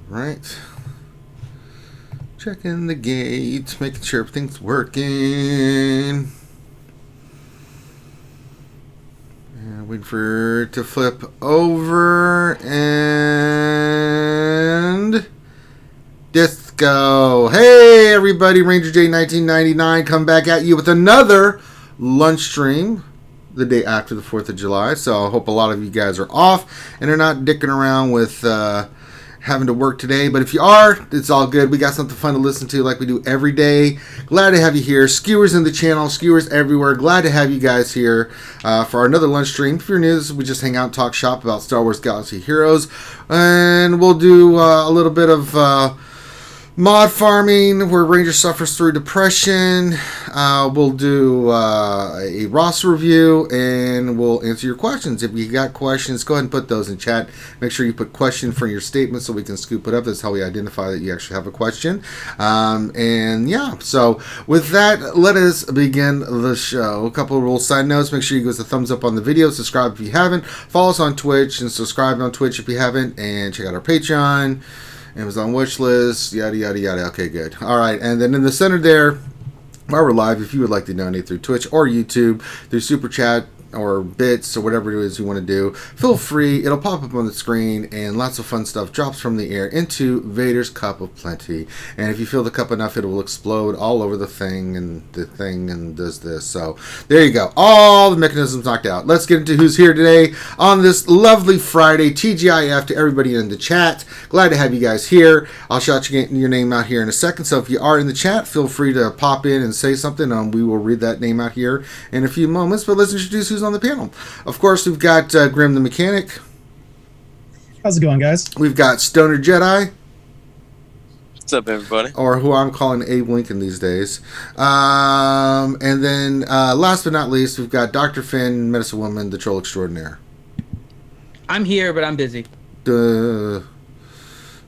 Right. Checking the gate, making sure everything's working. And waiting for it to flip over and disco. Hey everybody, Ranger J 1999 come back at you with another lunch stream the day after the 4th of July. So I hope a lot of you guys are off and are not dicking around with having to work today, but if you are, it's all good. We got something fun to listen to like we do every day. Glad to have you here. Skewers in the channel, skewers everywhere. Glad to have you guys here for another lunch stream. If you're new, we just hang out and talk shop about Star Wars Galaxy Heroes, and we'll do a little bit of mod farming where Ranger suffers through depression. We'll do a roster review, and we'll answer your questions. If you got questions, go ahead and put those in chat. Make sure you put question for your statement so we can scoop it up. That's how we identify that you actually have a question. And yeah, so with that, let us begin the show. A couple of little side notes. Make sure you give us a thumbs up on the video. Subscribe if you haven't. Follow us on Twitch and subscribe on Twitch if you haven't. And check out our Patreon, Amazon wish list, yada yada yada. Okay, good. All right, and then in the center there, while we're live, if you would like to donate through Twitch or YouTube, through Super Chat or bits or whatever it is you want to do, feel free. It'll pop up on the screen, and lots of fun stuff drops from the air into Vader's Cup of Plenty. And if you fill the cup enough, it will explode all over the thing and does this. So there you go. All the mechanisms knocked out. Let's get into who's here today on this lovely Friday. TGIF to everybody in the chat. Glad to have you guys here. I'll shout your name out here in a second. So if you are in the chat, feel free to pop in and say something. We will read that name out here in a few moments. But let's introduce who's on the panel. Of course, we've got Grim the Mechanic. How's it going, guys? We've got Stoner Jedi. What's up, everybody? Or who I'm calling Abe Lincoln these days. And then, last but not least, we've got Dr. Finn, Medicine Woman, the Troll Extraordinaire. I'm here, but I'm busy.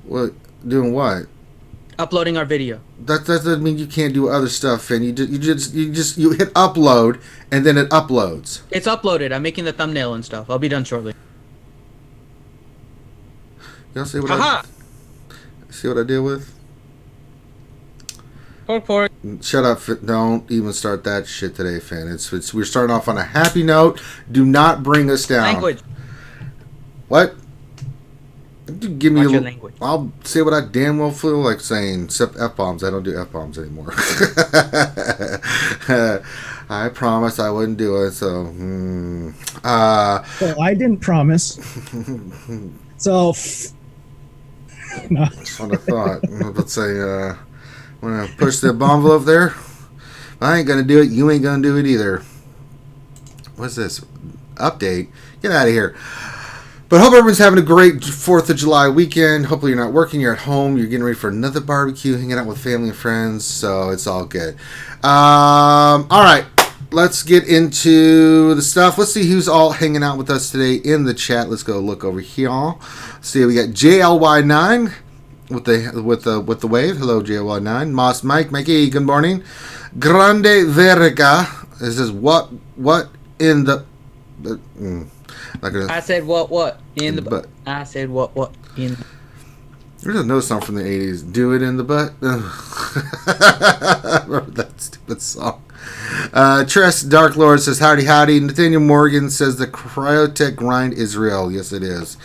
What? Doing what? Uploading our video. That doesn't mean you can't do other stuff, Finn. You just hit upload, and then it uploads. It's uploaded. I'm making the thumbnail and stuff. I'll be done shortly. Y'all see what I deal with? Pork. Shut up! Don't even start that shit today, Finn. We're starting off on a happy note. Do not bring us down. Language. What? Give me your language. I'll say what I damn well feel like saying, except F-bombs. I don't do F-bombs anymore. I promised I wouldn't do it, so... Well, I didn't promise. So... No. That's what I thought. Let's say, want to push the envelope there? I ain't going to do it. You ain't going to do it either. What's this? Update? Get out of here. But hope everyone's having a great 4th of July weekend. Hopefully you're not working, you're at home, you're getting ready for another barbecue, hanging out with family and friends, so it's all good. Alright, let's get into the stuff. Let's see who's all hanging out with us today in the chat. Let's go look over here. See, we got JLY9 with the wave. Hello, JLY9. Moss Mikey, good morning. Grande Verga. It says, what in the... I said what in the butt. I said what in. There's another song from the 80s. Do it in the butt. Remember that stupid song. Tress Dark Lord says howdy. Nathaniel Morgan says the Cryotech grind is real. Yes, it is.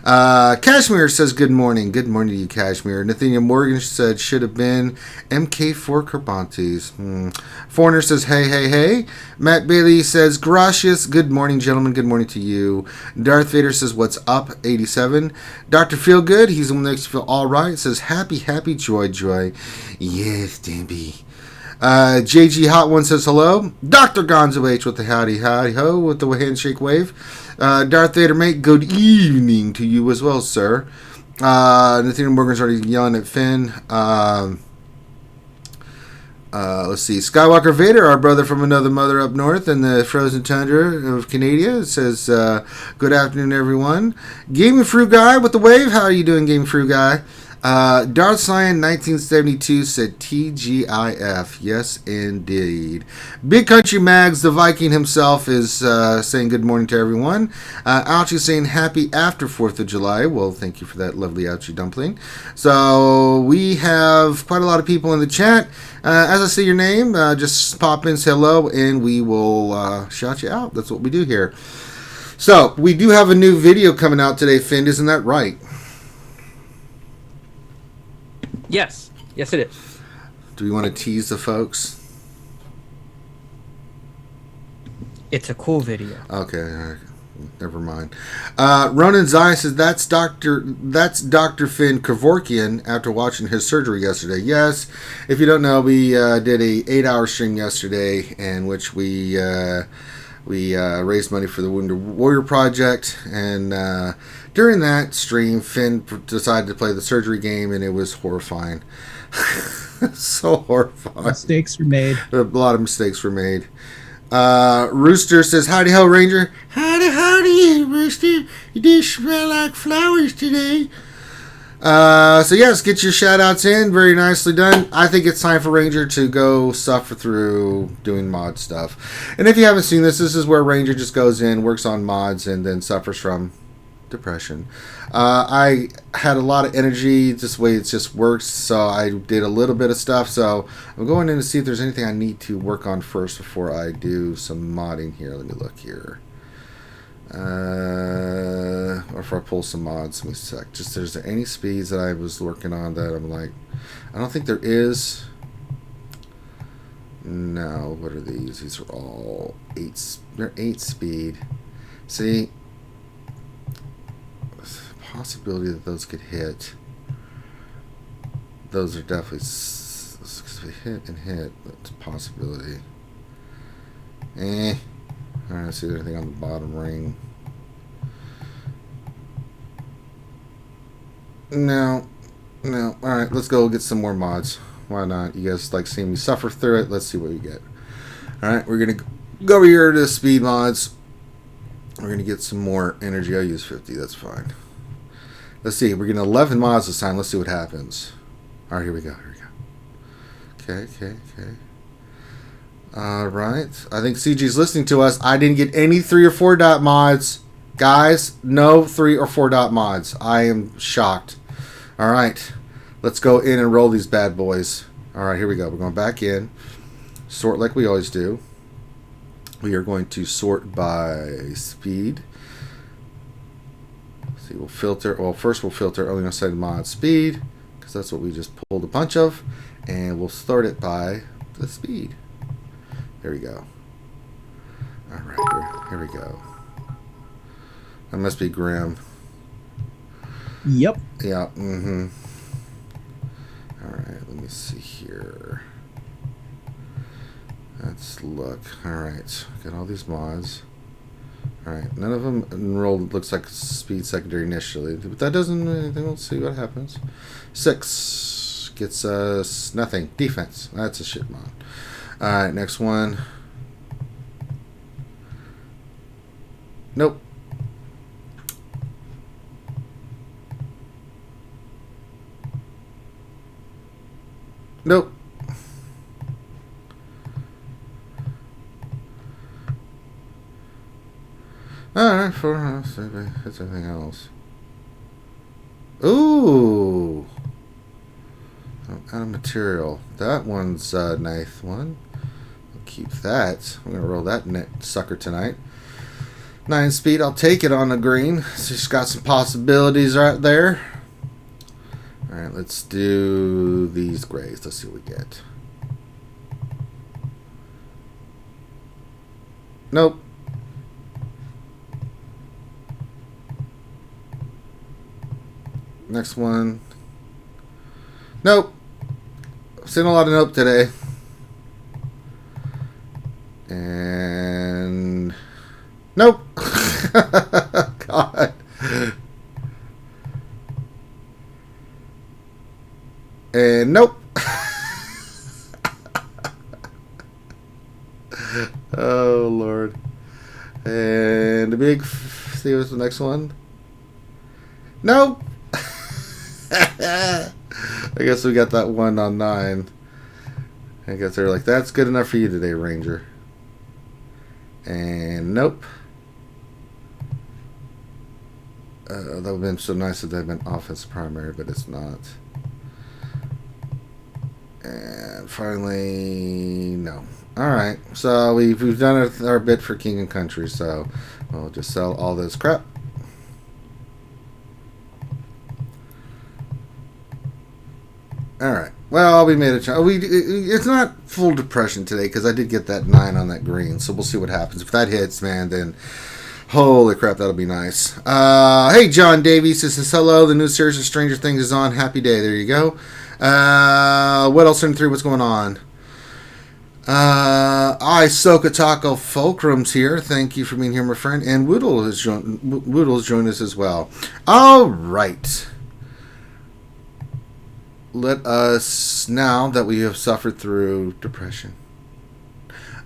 Kashmir says good morning. Good morning to you, Kashmir. Nathaniel Morgan said should have been MK4 Carbantes. Foreigner says hey. Matt Bailey says gracias. Good morning, gentlemen. Good morning to you. Darth Vader says what's up, 87. Dr. Feelgood, he's the one that makes you feel all right. Says happy joy. Yes, Damby. JG Hot One says hello. Dr. Gonzo H with the howdy ho with the handshake wave. Darth Vader mate, good evening to you as well, sir. Nathaniel Morgan's already yelling at Finn. Let's see. Skywalker Vader, our brother from another mother up north in the frozen tundra of Canada, says, good afternoon, everyone. Gaming Fruit Guy with the wave. How are you doing, Gaming Fruit Guy? Darth Cyan 1972 said TGIF. Yes, indeed. Big Country Mags, the Viking himself, is saying good morning to everyone. Ouchie saying happy after 4th of July. Well, thank you for that lovely Ouchie dumpling. So we have quite a lot of people in the chat. As I say your name, just pop in, say hello, and we will shout you out. That's what we do here. So we do have a new video coming out today, Finn. Isn't that right? Yes. Yes, it is. Do we want to tease the folks? It's a cool video. Okay, all right. Never mind. Ronan Zai says that's Dr. Finn Kevorkian after watching his surgery yesterday. Yes, if you don't know, we did a 8-hour stream yesterday in which we raised money for the Wounded Warrior Project, and during that stream, Finn decided to play the surgery game, and it was horrifying. So horrifying. Mistakes were made. A lot of mistakes were made. Rooster says, howdy ho, Ranger. Howdy, Rooster. You do smell like flowers today. So yes, get your shout outs in. Very nicely done. I think it's time for Ranger to go suffer through doing mod stuff. And if you haven't seen this is where Ranger just goes in, works on mods, and then suffers from depression. I had a lot of energy, this way it just works, so I did a little bit of stuff. So I'm going in to see if there's anything I need to work on first before I do some modding here. Let me look here. Or if I pull some mods, let me sec. Just there's any speeds that I was working on that I'm like, I don't think there is. No, what are these? These are all 8. They're 8 speed. See, possibility that those could hit. Those are definitely hit and hit. That's a possibility. I don't see anything on the bottom ring. No. Alright, let's go get some more mods. Why not? You guys like seeing me suffer through it. Let's see what we get. Alright, we're going to go over here to speed mods. We're going to get some more energy. I'll use 50. That's fine. Let's see. We're getting 11 mods this time. Let's see what happens. Alright, here we go. Okay. Alright. I think CG's listening to us. I didn't get any 3 or 4 dot mods. Guys, no 3 or 4 dot mods. I am shocked. Alright. Let's go in and roll these bad boys. Alright, here we go. We're going back in. Sort like we always do. We are going to sort by speed. See, we'll filter. Well, first we'll filter only set mod speed, because that's what we just pulled a bunch of, and we'll sort it by the speed. There we go. All right, here we go. That must be Grim. Yep. Yeah. Mm-hmm. All right. Let me see here. Let's look. All right. Got all these mods. Alright, none of them enrolled. Looks like speed secondary initially, but that doesn't mean anything. We'll see what happens. 6 gets us nothing. Defense. That's a shit mod. Alright, next one. Nope. Nope. Alright, it's everything else. Ooh! Out of material. That one's a nice one. I'll keep that. I'm going to roll that sucker tonight. 9 speed, I'll take it on the green. So it's got some possibilities right there. Alright, let's do these grays. Let's see what we get. Nope. Next one. Nope. Seen a lot of nope today. And nope. God. And nope. Oh Lord. And the big. See what's the next one? Nope. I guess we got that 1 on 9. I guess they're like, that's good enough for you today, Ranger. And nope. That would have been so nice if they'd been offense primary, but it's not. And finally, no. Alright, so we've done our bit for King and Country, so we'll just sell all this crap. Alright, well, we made a chance. It's not full depression today, because I did get that 9 on that green, so we'll see what happens. If that hits, man, then holy crap, that'll be nice. Hey, John Davies says hello. The new series of Stranger Things is on. Happy day. There you go. What else in 3? What's going on? Soka Taco Fulcrum's here. Thank you for being here, my friend. And Woodle has joined us as well. All right. Let us, now that we have suffered through depression,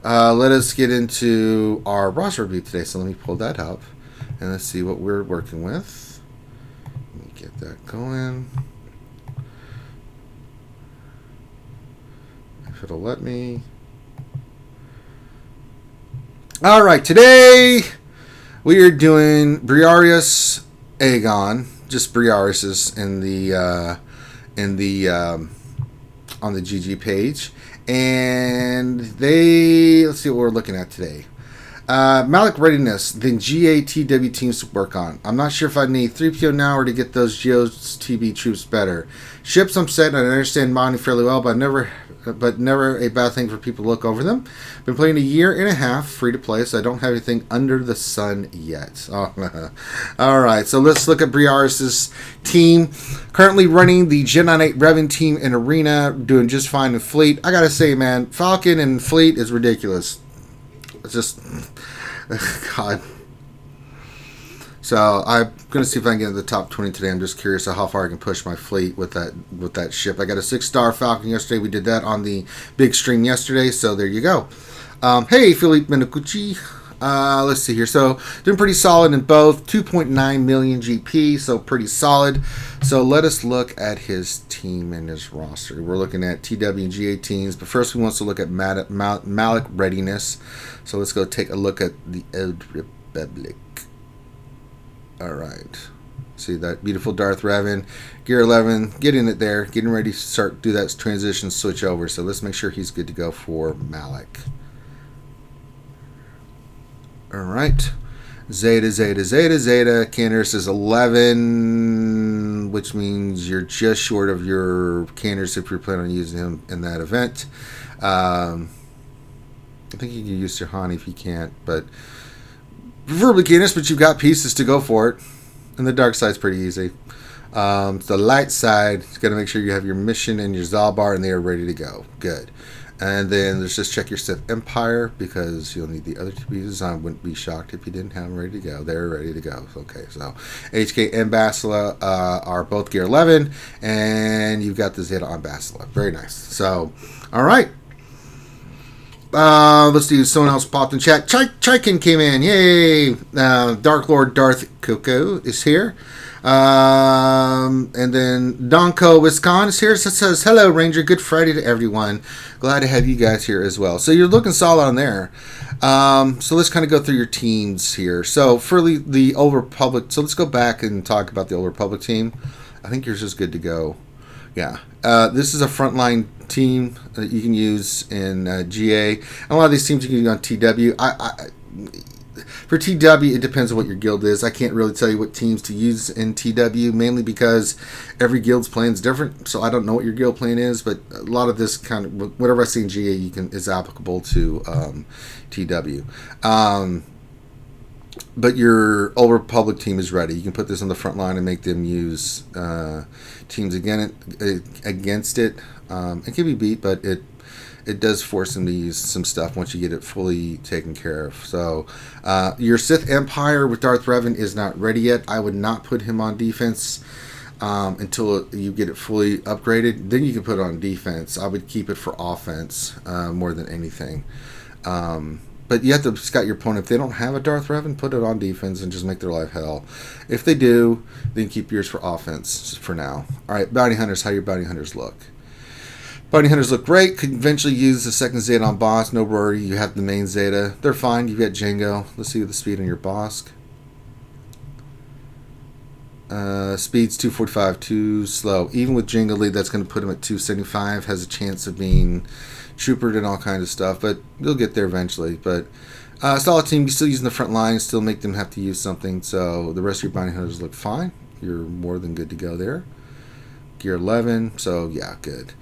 let us get into our roster review today. So let me pull that up and let's see what we're working with. Let me get that going. If it'll let me. All right, today we are doing Briareus Aegon, just Briareus is in the on the GG page, and let's see what we're looking at today. Malik readiness, then GATW teams to work on. I'm not sure if I need 3PO now or to get those Geos TB troops better. Ships I'm set and I understand mining fairly well, but never a bad thing for people to look over them. Been playing a year and a half free to play, so I don't have anything under the sun yet. Oh, all right, so let's look at Briareus' team. Currently running the Gen 8 Revan team in Arena, doing just fine in Fleet. I gotta say, man, Falcon and Fleet is ridiculous. It's just, God. So I'm going to see if I can get into the top 20 today. I'm just curious how far I can push my fleet with that ship. I got a 6-star Falcon yesterday. We did that on the big stream yesterday. So there you go. Hey, Philippe Minicucci. Let's see here. So doing pretty solid in both. 2.9 million GP. So pretty solid. So let us look at his team and his roster. We're looking at TW and G18s. But first we want to look at Malik readiness. So let's go take a look at the Old Republic. All right. See that beautiful Darth Revan, Gear 11, getting it there, getting ready to do that transition switch over. So let's make sure he's good to go for Malik. All right. Zeta. Candace is 11, which means you're just short of your Candace if you're planning on using him in that event. I think you can use Sirhani if you can't, but preferably Candace, but you've got pieces to go for it. And the dark side's pretty easy. The light side, you got to make sure you have your mission and your Zalbar and they are ready to go. Good. And then let's just check your Sith Empire because you'll need the other two pieces. I wouldn't be shocked if you didn't have them ready to go. They're ready to go. Okay, so HK and Basila are both Gear 11, and you've got the Zeta on Basila. Very nice. So, all right. Let's see. Someone else popped in chat. Chaikin came in. Yay! Dark Lord Darth Coco is here. And then Donko Wisconsin is here. So it says, hello, Ranger. Good Friday to everyone. Glad to have you guys here as well. So you're looking solid on there. So let's kind of go through your teams here. So for the Old Republic. So let's go back and talk about the Old Republic team. I think yours is good to go. Yeah. This is a frontline team that you can use in GA. And a lot of these teams you can use on TW. For TW, it depends on what your guild is. I can't really tell you what teams to use in TW, mainly because every guild's plan is different. So I don't know what your guild plan is, but a lot of this kind of, whatever I see in GA, is applicable to TW. But your Old Republic team is ready. You can put this on the front line and make them use teams against it. It can be beat, but it does force them to use some stuff once you get it fully taken care of. So your Sith Empire with Darth Revan is not ready yet. I would not put him on defense until you get it fully upgraded. Then you can put it on defense. I would keep it for offense more than anything. But you have to scout your opponent. If they don't have a Darth Revan, put it on defense and just make their life hell. If they do, then keep yours for offense for now. All right, Bounty Hunters, how your Bounty Hunters look? Bounty Hunters look great. Could eventually use the second Zeta on boss. No worry, you have the main Zeta. They're fine. You've got Jango. Let's see the speed on your boss. Speed's 245, too slow. Even with Jango lead, that's going to put him at 275. Has a chance of being troopered and all kinds of stuff, but you'll get there eventually. But solid team. You're still using the front line, still make them have to use something. So the rest of your Bounty Hunters look fine. You're more than good to go there. Gear 11, so yeah, good.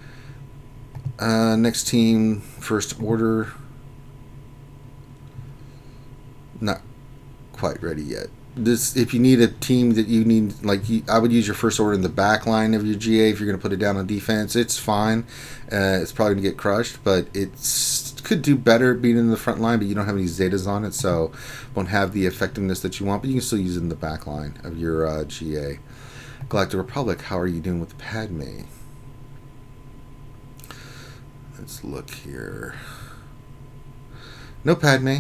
Next team, First Order. Not quite ready yet. This, if you need a team that you need, I would use your First Order in the back line of your GA. If you're going to put it down on defense, it's fine. It's probably going to get crushed, but it could do better being in the front line, but you don't have any Zetas on it, so won't have the effectiveness that you want, but you can still use it in the back line of your GA. Galactic Republic, how are you doing with Padme? Let's look here. No Padme.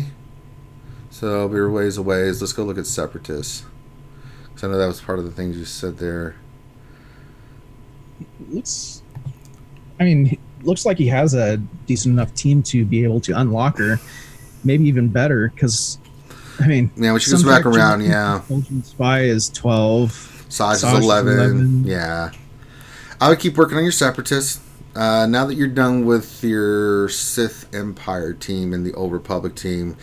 So we're ways away. Let's go look at Separatists. Because I know that was part of the things you said there. Looks like he has a decent enough team to be able to unlock her. Maybe even better, because, yeah, when she goes back around, yeah. Intelligent Spy is 12. Size is 11. Yeah. I would keep working on your Separatists. Now that you're done with your Sith Empire team and the Old Republic team,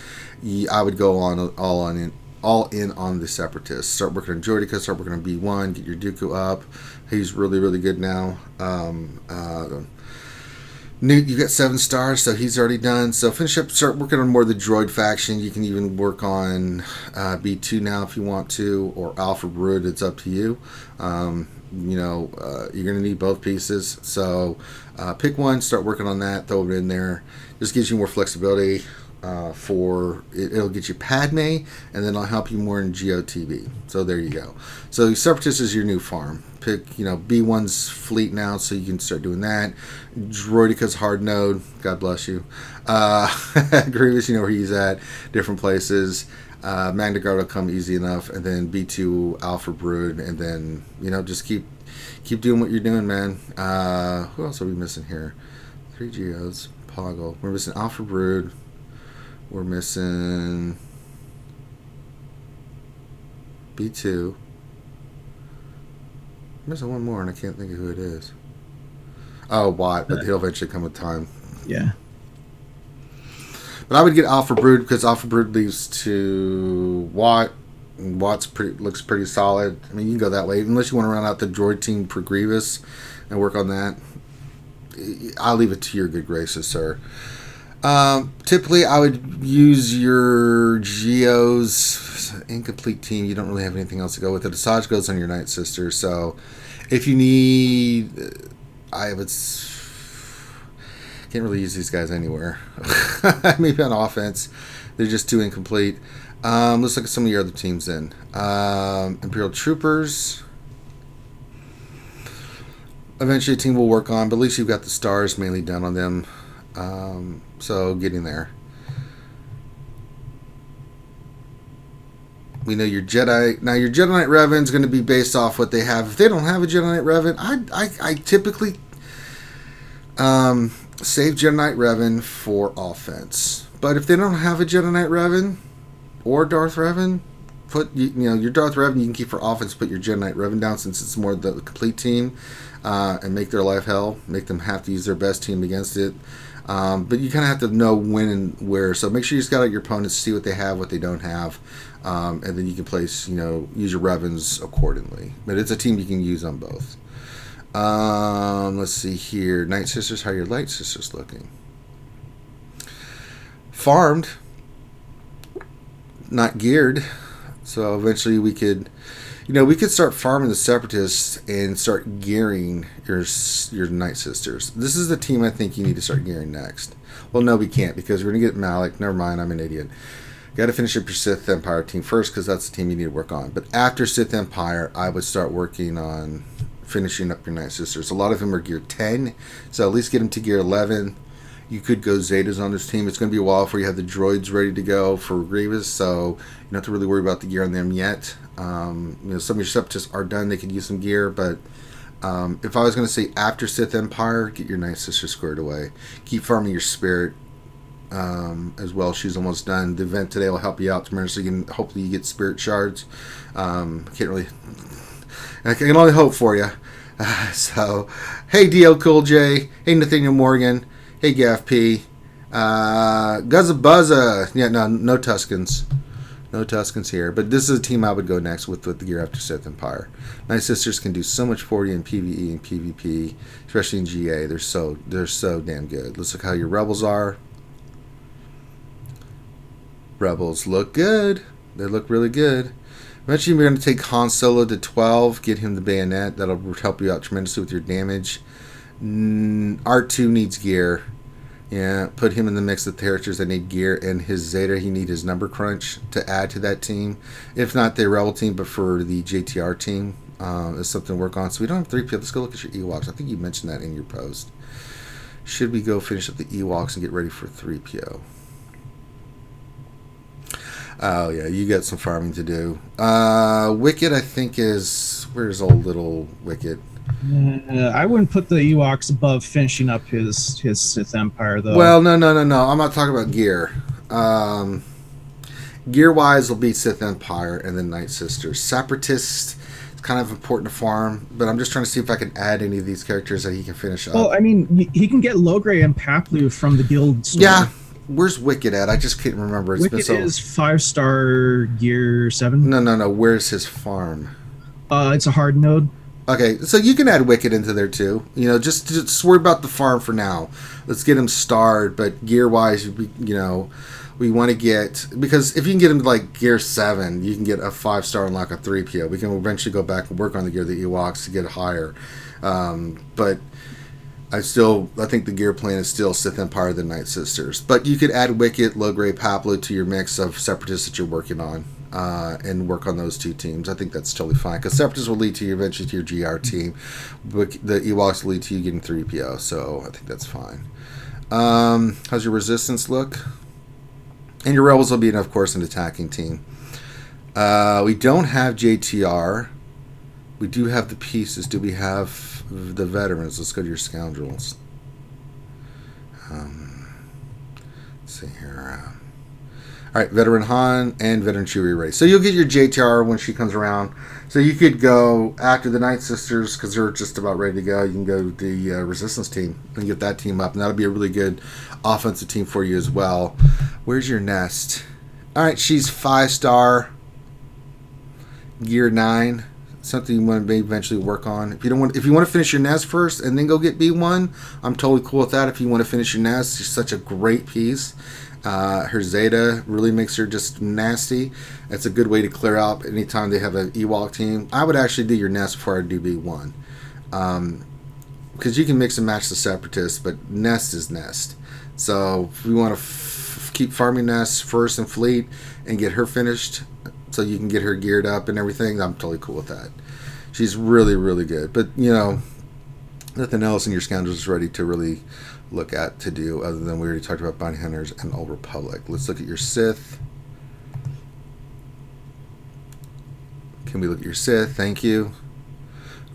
I would go on all in on the Separatists. Start working on Jordica, start working on B1, get your Dooku up. He's really, really good now. Newt, you got 7 stars, so he's already done. So finish up, start working on more of the droid faction. You can even work on B2 now if you want to, or Alpha Brood. It's up to you. You're going to need both pieces. So pick one, start working on that, throw it in there. Just gives you more flexibility. It'll get you Padme, and then it'll help you more in GOTV. So there you go. So Separatist is your new farm. Pick, B1's fleet now, so you can start doing that. Droidica's hard node. God bless you. Grievous, you know where he's at. Different places. Magna Guard will come easy enough, and then B2 Alpha Brood, and then just keep doing what you're doing, man. Who else are we missing here? 3 Geos, Poggle. We're missing Alpha Brood. We're missing B2. I'm missing one more, and I can't think of who it is. Oh, Watt, but he'll eventually come with time. Yeah. But I would get Alpha Brood, because Alpha Brood leads to Watt. And Watt's looks pretty solid. I mean, you can go that way. Unless you want to run out the droid team for Grievous and work on that. I'll leave it to your good graces, sir. Typically, I would use your Geo's incomplete team. You don't really have anything else to go with it. Asajj goes on your Night Sister. So, if you need... can't really use these guys anywhere. Maybe on offense. They're just too incomplete. Let's look at some of your other teams then. Imperial Troopers. Eventually a team will work on, but at least you've got the stars mainly done on them. So getting there. We know your Jedi. Now your Jedi Knight Revan is going to be based off what they have. If they don't have a Jedi Knight Revan, I typically save Jedi Knight Revan for offense. But if they don't have a Jedi Knight Revan or Darth Revan, put your Darth Revan you can keep for offense. Put your Jedi Knight Revan down since it's more the complete team, and make their life hell. Make them have to use their best team against it. But you kind of have to know when and where. So make sure you scout out your opponents, see what they have, what they don't have, and then you can place, use your Revans accordingly. But it's a team you can use on both. Let's see here. Night Sisters, how are your Light Sisters looking? Farmed, not geared. So eventually we could start farming the Separatists and start gearing your Night Sisters. This is the team I think you need to start gearing next. Well, no, we can't, because we're going to get Malik. Never mind, I'm an idiot. Got to finish up your Sith Empire team first, because that's the team you need to work on. But after Sith Empire, I would start working on finishing up your Night Sisters. A lot of them are gear 10, so at least get them to gear 11. You could go Zetas on this team. It's going to be a while before you have the droids ready to go for Grievous, so you don't have to really worry about the gear on them yet. Some of your Separatists are done. They could use some gear, but if I was going to say after Sith Empire, get your Night Sister squared away. Keep farming your Spirit as well. She's almost done. The event today will help you out tremendously. So you can, hopefully you get Spirit Shards. I can only hope for you. So, hey DL Cool J. Hey Nathaniel Morgan. Hey Gaff P. Guzza Buzza. Yeah, no Tuscans. No Tuscans here. But this is a team I would go next with the gear after Sith Empire. Night Sisters can do so much for you in PvE and PvP, especially in GA. They're so damn good. Let's look how your Rebels are. Rebels look good. They look really good. Eventually, we're going to take Han Solo to 12, get him the bayonet. That'll help you out tremendously with your damage. R2 needs gear. Yeah, put him in the mix of characters that need gear. And his Zeta, he need his number crunch to add to that team. If not the Rebel team, but for the JTR team, is something to work on. So we don't have 3PO. Let's go look at your Ewoks. I think you mentioned that in your post. Should we go finish up the Ewoks and get ready for 3PO? Oh, yeah, you got some farming to do. Wicket, I think, is... Where's old little Wicket? I wouldn't put the Ewoks above finishing up his Sith Empire, though. Well, no. I'm not talking about gear. Gear-wise, will be Sith Empire and then Night Sisters. Separatist is kind of important to farm, but I'm just trying to see if I can add any of these characters that he can finish up. Well, I mean, he can get Logray and Paplu from the guild store. Yeah. Where's Wicket at? I just can't remember. Wicket is 5-star gear 7. No. Where's his farm? It's a hard node. Okay, so you can add Wicket into there too. Just worry about the farm for now. Let's get him starred, but gear-wise, we want to get... Because if you can get him to, like, gear 7, you can get a 5-star and, like, a 3PO. We can eventually go back and work on the gear of the Ewoks to get higher. But... I think the gear plan is still Sith Empire than Night Sisters. But you could add Wicket, Logray, Paplu to your mix of Separatists that you're working on and work on those two teams. I think that's totally fine. Because Separatists will lead to you eventually to your GR team. But the Ewoks will lead to you getting 3PO. So I think that's fine. How's your Resistance look? And your Rebels will be, of course, an attacking team. We don't have JTR. We do have the pieces. Do we have the veterans? Let's go to your scoundrels. Let's see here. All right, veteran Han and veteran Chewie ready. So you'll get your JTR when she comes around. So you could go after the Night Sisters because they're just about ready to go. You can go to the Resistance team and get that team up, and that'll be a really good offensive team for you as well. Where's your nest? All right, she's 5-star, gear 9. Something you want to eventually work on. If you want to finish your nest first and then go get B1, I'm totally cool with that. If you want to finish your nest, she's such a great piece. Her Zeta really makes her just nasty. It's a good way to clear out anytime they have an Ewok team. I would actually do your nest before I do B1. Because you can mix and match the Separatists, but nest is nest. So if we want to keep farming nests first in fleet and get her finished so you can get her geared up and everything, I'm totally cool with that. She's really, really good. But, nothing else in your scoundrels is ready to really look at to do other than we already talked about Bounty Hunters and Old Republic. Let's look at your Sith. Can we look at your Sith? Thank you.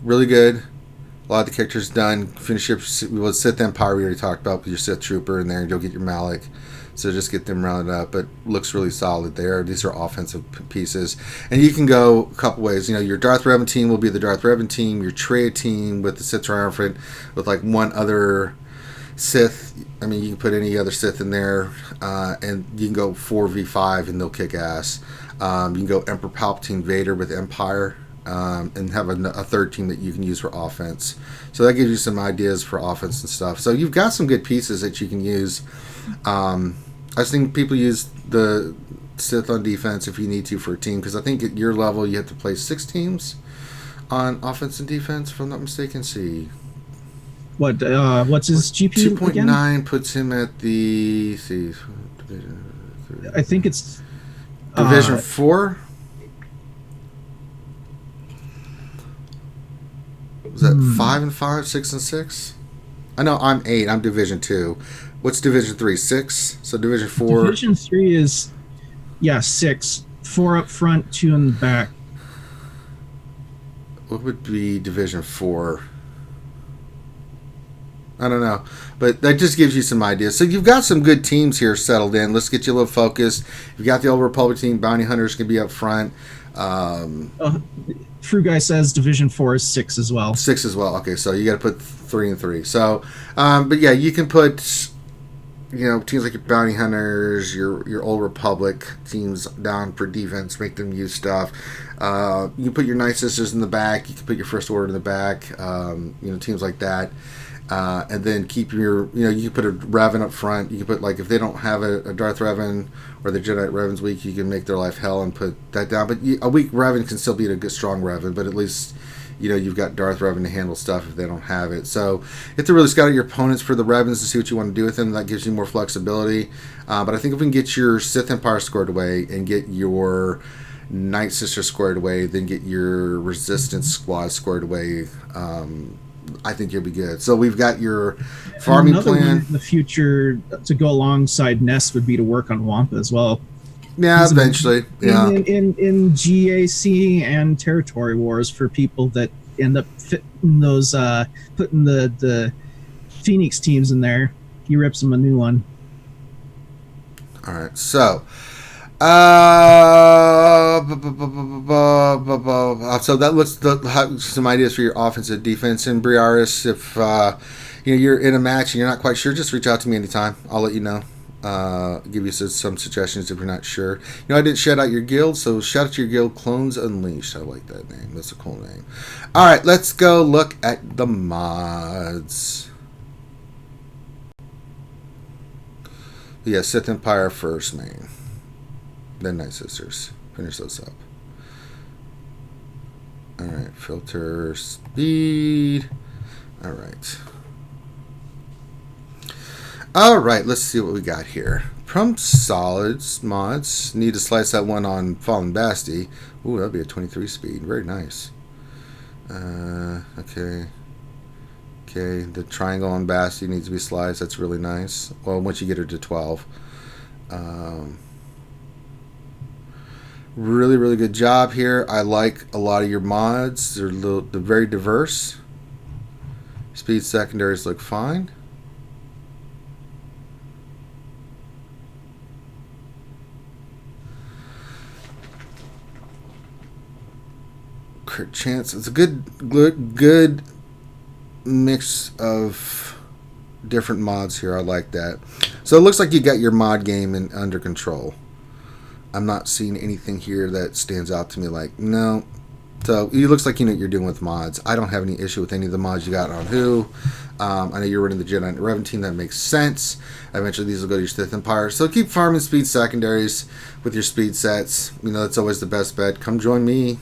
Really good. A lot of the characters done. Finish your Sith Empire we already talked about with your Sith Trooper in there, and you'll get your Malak. So just get them rounded up, but looks really solid there. These are offensive pieces. And you can go a couple ways. Your Darth Revan team will be the Darth Revan team. Your Traya team with the Sith Triumphant with like one other Sith. I mean, you can put any other Sith in there. And you can go 4v5 and they'll kick ass. You can go Emperor Palpatine Vader with Empire. And have a third team that you can use for offense. So that gives you some ideas for offense and stuff. So you've got some good pieces that you can use. I think people use the Sith on defense if you need to for a team, because I think at your level you have to play 6 teams on offense and defense, if I'm not mistaken. See, what's his GP 2.9 puts him at the I think it's Division 4. Was that 5 and 5, 6 and 6? I know I'm 8. I'm Division 2. What's Division 3? 6? So Division 4. Division 3 is, 6. 4 up front, 2 in the back. What would be Division 4? I don't know. But that just gives you some ideas. So you've got some good teams here settled in. Let's get you a little focused. You've got the Old Republic team. Bounty Hunters can be up front. Fruit Guy says Division 4 is 6 as well. 6 as well. Okay, so you got to put 3 and 3. So, but yeah, you can put, teams like your Bounty Hunters, your Old Republic teams down for defense, make them use stuff. You can put your Night Sisters in the back. You can put your First Order in the back. Teams like that. And then keep you can put a Revan up front. You can put, like, if they don't have a Darth Revan or the Jedi Revan's weak, you can make their life hell and put that down. But a weak Revan can still beat a good strong Revan, but at least, you've got Darth Revan to handle stuff if they don't have it. So you have to really scout out your opponents for the Revans to see what you want to do with them. That gives you more flexibility. But I think if we can get your Sith Empire squared away and get your Night Sister squared away, then get your Resistance squad squared away, I think you'll be good. So we've got your farming Another plan. one in the future to go alongside Nest would be to work on Wampa as well. Yeah, eventually. Yeah. In GAC and Territory Wars, for people that end up fitting those, putting the Phoenix teams in there, he rips them a new one. All right. So, so that looks some ideas for your offensive defense. And Briaris, if you're in a match and you're not quite sure, just reach out to me anytime. I'll let you know. Give you some suggestions if you're not sure. I didn't shout out your guild, so shout out to your guild, Clones Unleashed. I like that name. That's a cool name. All right, let's go look at the mods. Yeah, Sith Empire first, main. Then Night Sisters. Finish those up. Alright, filter speed. Alright, let's see what we got here. From Solids mods. Need to slice that one on Fallen Basti. Ooh, that'll be a 23 speed. Very nice. Okay. Okay, the triangle on Basti needs to be sliced. That's really nice. Well, once you get her to 12. Really, really good job here. I like a lot of your mods. They're very diverse. Speed secondaries look fine. Crit chance. It's a good mix of different mods here. I like that. So it looks like you got your mod game under control. I'm not seeing anything here that stands out to me like, no. So it looks like you know what you're doing with mods. I don't have any issue with any of the mods you got on who. I know you're running the Jedi Revan team. That makes sense. Eventually these will go to your Sith Empire. So keep farming speed secondaries with your speed sets. That's always the best bet. Come join me.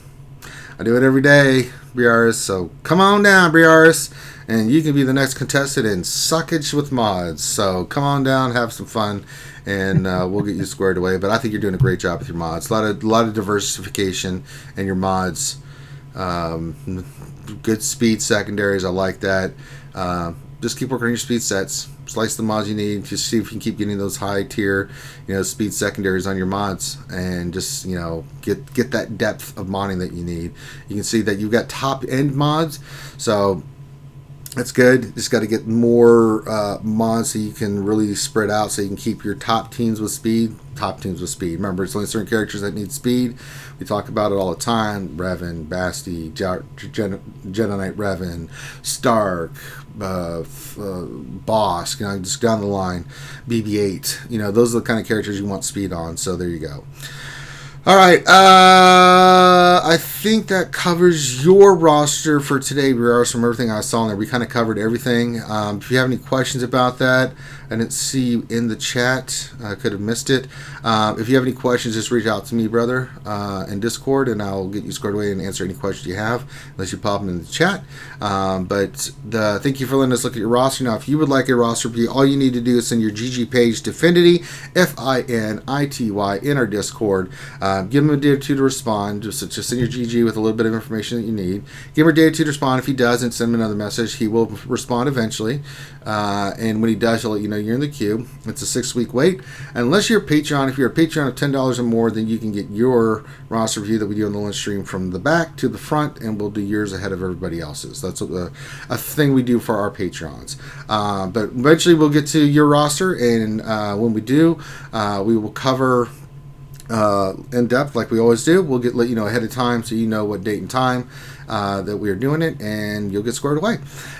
I do it every day, Briaris. So come on down, Briaris. And you can be the next contestant in Suckage with mods. So come on down, have some fun, and we'll get you squared away. But I think you're doing a great job with your mods. A lot of diversification in your mods. Good speed secondaries. I like that. Just keep working on your speed sets. Slice the mods you need. Just see if you can keep getting those high tier, speed secondaries on your mods, and just get that depth of modding that you need. You can see that you've got top end mods, so that's good. Just got to get more mods so you can really spread out, so you can keep your top teams with speed. Remember, it's only certain characters that need speed. We talk about it all the time. Revan, Basti, Jedi Knight Revan, Stark, Boss, just down the line. BB-8. Those are the kind of characters you want speed on. So there you go. All right, I think that covers your roster for today, Briaris. From everything I saw in there, we kind of covered everything. If you have any questions about that, I didn't see you in the chat. I could have missed it. If you have any questions, just reach out to me, brother, in Discord, and I'll get you squared away and answer any questions you have, unless you pop them in the chat. Thank you for letting us look at your roster. Now, if you would like a roster review, all you need to do is send your GG page to Finity, Finity, in our Discord. Give him a day or two to respond. Just send your GG with a little bit of information that you need. Give him a day or two to respond. If he doesn't, send him another message. He will respond eventually. And when he does, he'll let you know you're in the queue. It's a 6-week wait. Unless you're a Patreon, if you're a Patreon of $10 or more, then you can get your roster review that we do on the lunch stream from the back to the front, and we'll do yours ahead of everybody else's. That's a thing we do for our Patreons. But eventually we'll get to your roster, and when we do, we will cover in depth like we always do. We'll let you know ahead of time so you know what date and time that we are doing it, and you'll get squared away.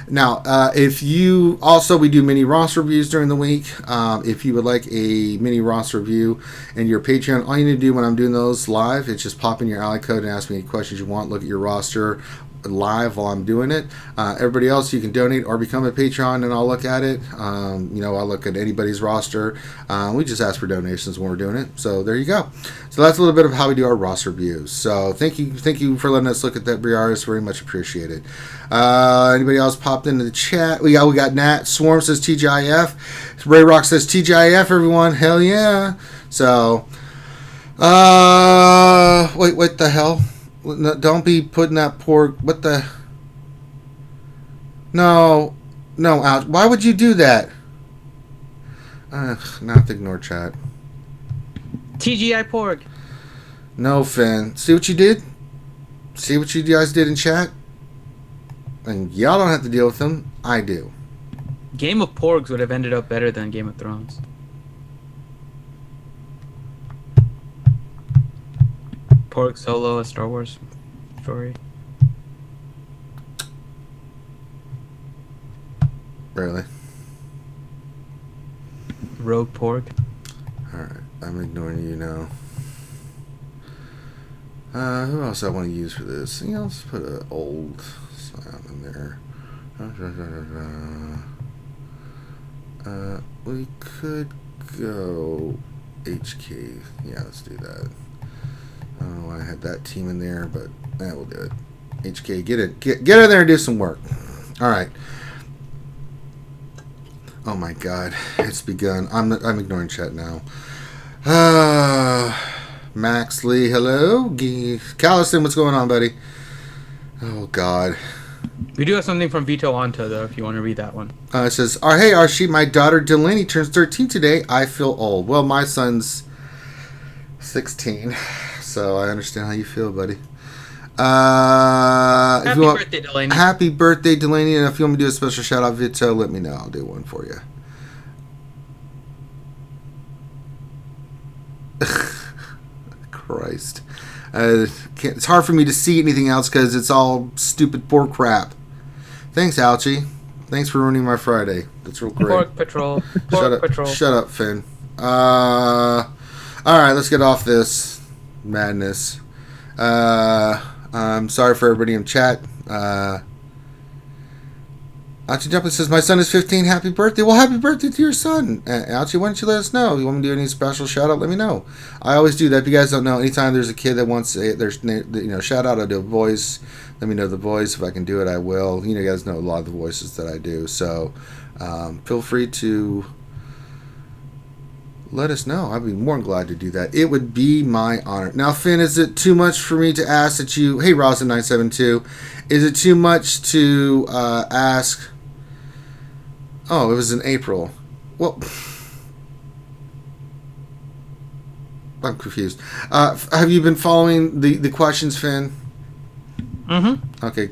Now, if you also, we do mini roster reviews during the week. If you would like a mini roster review and your Patreon, all you need to do when I'm doing those live, it's just pop in your alley code and ask me any questions you want. Look at your roster live while I'm doing it. Everybody else, you can donate or become a Patreon, and I'll look at it. I'll look at anybody's roster. We just ask for donations when we're doing it. So there you go. So that's a little bit of how we do our roster reviews. So thank you for letting us look at that, BR. It's very much appreciated. Anybody else popped into the chat? We got Nat Swarm says TGIF. Ray Rock says TGIF. Everyone, hell yeah. So wait, what the hell? No, don't be putting that pork. What the? No, ouch. Why would you do that? Not to ignore chat. TGI porg. No, Finn. See what you did? See what you guys did in chat? And y'all don't have to deal with them. I do. Game of Porgs would have ended up better than Game of Thrones. Porg Solo, a Star Wars story. Really? Rogue Porg. Alright, I'm ignoring you now. Who else I want to use for this? Let's put an old sound in there. We could go HK. Yeah, let's do that. I don't know why I had that team in there, but we'll do it. HK, get in there and do some work. All right. Oh my God, it's begun. I'm ignoring chat now. Max Lee, hello. Callison, what's going on, buddy? Oh God. We do have something from Vito Anto, though, if you want to read that one. It says, hey, Archie, my daughter Delaney turns 13 today. I feel old. Well, my son's 16. So I understand how you feel, buddy. Happy birthday, Delaney. Happy birthday, Delaney. And if you want me to do a special shout out, Vito, let me know. I'll do one for you. Christ. It's hard for me to see anything else because it's all stupid pork crap. Thanks, Ouchie. Thanks for ruining my Friday. That's real great. Pork Patrol. Pork Patrol. Shut up, Finn. Alright, let's get off this madness. I'm sorry for everybody in chat. Ouchie Jumping says, my son is 15. Happy birthday. Well, happy birthday to your son. Ouchie, why don't you let us know? If you want me to do any special shout out, let me know. I always do that. If you guys don't know, anytime there's a kid that wants their shout out, I do a voice. Let me know the voice. If I can do it, I will. You guys know a lot of the voices that I do. So feel free to let us know. I'd be more than glad to do that. It would be my honor. Now, Finn, is it too much for me to ask that you... Hey, Rosin972. Is it too much to ask... Oh, it was in April. Well... I'm confused. Have you been following the questions, Finn? Mm-hmm. Okay.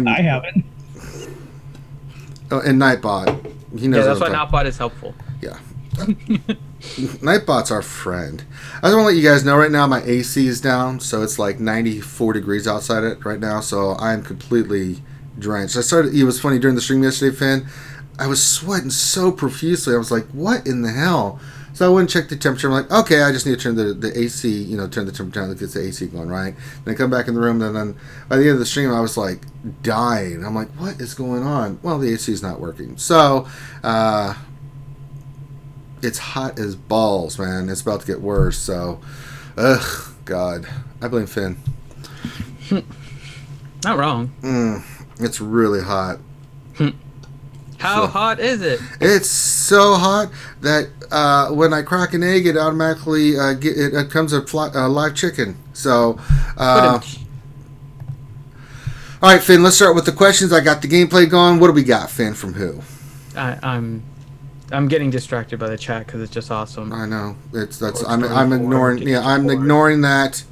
I haven't. Oh, and Nightbot. He knows. Yeah, that's why Nightbot is helpful. Yeah. Nightbot's our friend. I just want to let you guys know right now my AC is down, so it's like 94 degrees outside it right now, so I'm completely drenched. It was funny during the stream yesterday, Finn. I was sweating so profusely. I was like, what in the hell? So I went and checked the temperature. I'm like, okay, I just need to turn the AC, turn the temperature down that gets the AC going, right? Then I come back in the room, and then by the end of the stream, I was like dying. I'm like, what is going on? Well, the AC is not working. So, it's hot as balls, man. It's about to get worse. So, God. I blame Finn. Not wrong. It's really hot. How hot is it? It's so hot that when I crack an egg, it automatically it comes a live chicken. So, all right, Finn. Let's start with the questions. I got the gameplay going. What do we got, Finn? From who? I'm getting distracted by the chat because it's just awesome. I know I'm ignoring. Yeah, I'm ignoring that.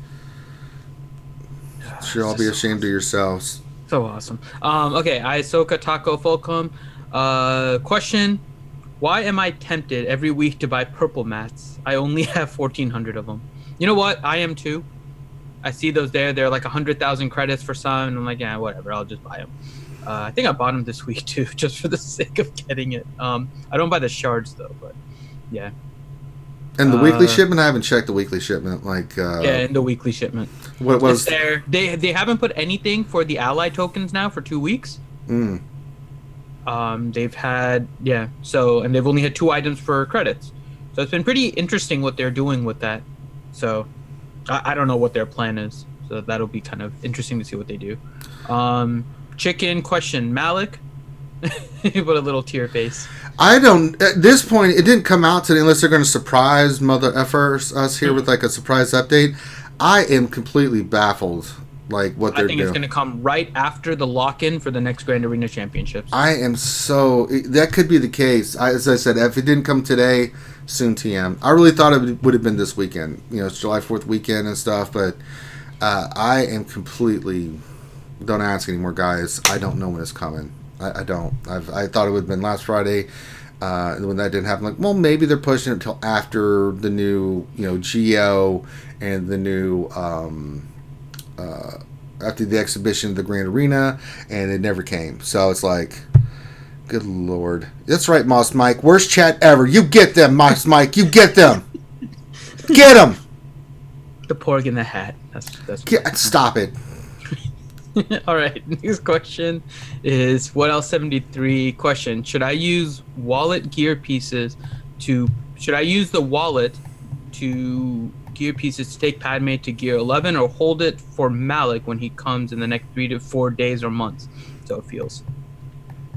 Should all be ashamed of yourselves. So awesome. Okay, Isoka Taco Fulcum. Question: why am I tempted every week to buy purple mats? I only have 1,400 of them. You know what? I am too. I see those there. They're like 100,000 credits for some, and I'm like, yeah, whatever. I'll just buy them. I think I bought them this week too, just for the sake of getting it. I don't buy the shards though, but yeah. And the weekly shipment, I haven't checked the weekly shipment. Yeah, in the weekly shipment. What was it's there? They haven't put anything for the ally tokens now for 2 weeks. They've had and they've only had 2 items for credits, so it's been pretty interesting what they're doing with that. So I don't know what their plan is, so that'll be kind of interesting to see what they do. Chicken question, Malik. You put a little tear face. I don't. At this point, it didn't come out today unless they're going to surprise mother effers us here with like a surprise update. I am completely baffled, like what they're doing. I think it's going to come right after the lock-in for the next Grand Arena Championships. I am so that could be the case. As I said, if it didn't come today, soon TM. I really thought it would have been this weekend. You know, it's July 4th weekend and stuff, but I am completely. Don't ask anymore, guys. I don't know when it's coming. I don't. I thought it would have been last Friday. When that didn't happen, like, well, maybe they're pushing it until after the new, Geo and the new after the exhibition of the Grand Arena, and it never came. So it's like, good Lord. That's right, Moss Mike. Worst chat ever. You get them, Moss Mike. You get them. Get them. The porg in the hat. That's stop it. All right, next question is what else 73 question. Should I use wallet gear pieces should I use the wallet to gear pieces to take Padme to gear 11 or hold it for Malik when he comes in the next 3 to 4 days or months? So it feels.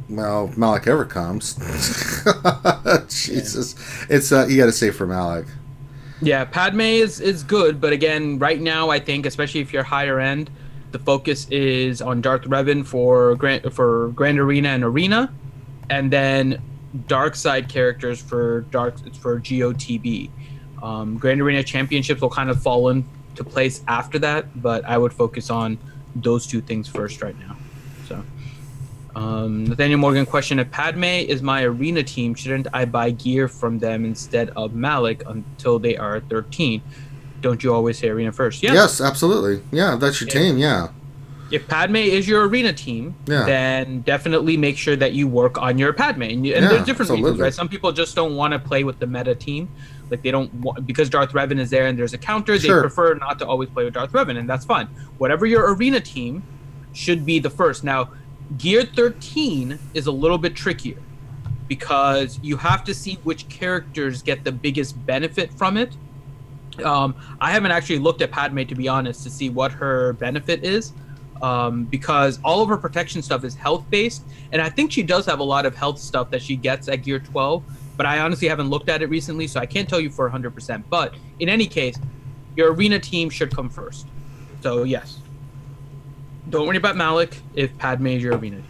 Well, if Malik ever comes. Jesus. It's you got to say for Malik. Yeah, Padme is good, but again, right now I think especially if you're higher end, the focus is on Darth Revan for Grand Arena and Arena, and then dark side characters for GOTB. Grand Arena Championships will kind of fall into place after that, but I would focus on those 2 things first right now. So, Nathaniel Morgan question: if Padme is my Arena team, shouldn't I buy gear from them instead of Malik until they are 13? Don't you always say Arena first? Yeah. Yes, absolutely. Yeah, that's your team, yeah. If Padme is your Arena team, then definitely make sure that you work on your Padme. And there's different reasons, right? Some people just don't want to play with the meta team. Like they don't want, because Darth Revan is there and there's a counter, they prefer not to always play with Darth Revan, and that's fine. Whatever your Arena team should be the first. Now, Gear 13 is a little bit trickier because you have to see which characters get the biggest benefit from it. I haven't actually looked at Padme, to be honest, to see what her benefit is, because all of her protection stuff is health based, and I think she does have a lot of health stuff that she gets at Gear 12, but I honestly haven't looked at it recently, so I can't tell you for 100%. But in any case, your Arena team should come first. So yes, don't worry about Malik if Padme is your Arena team.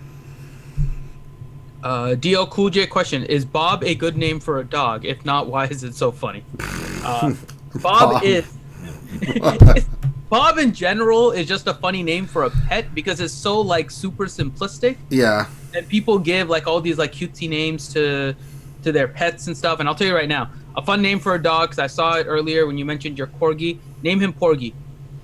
DL Cool J question: is Bob a good name for a dog? If not, why is it so funny? Bob is Bob in general is just a funny name for a pet because it's so like super simplistic. Yeah. And people give like all these like cutesy names to their pets and stuff. And I'll tell you right now, a fun name for a dog, because I saw it earlier when you mentioned your corgi. Name him Porgy.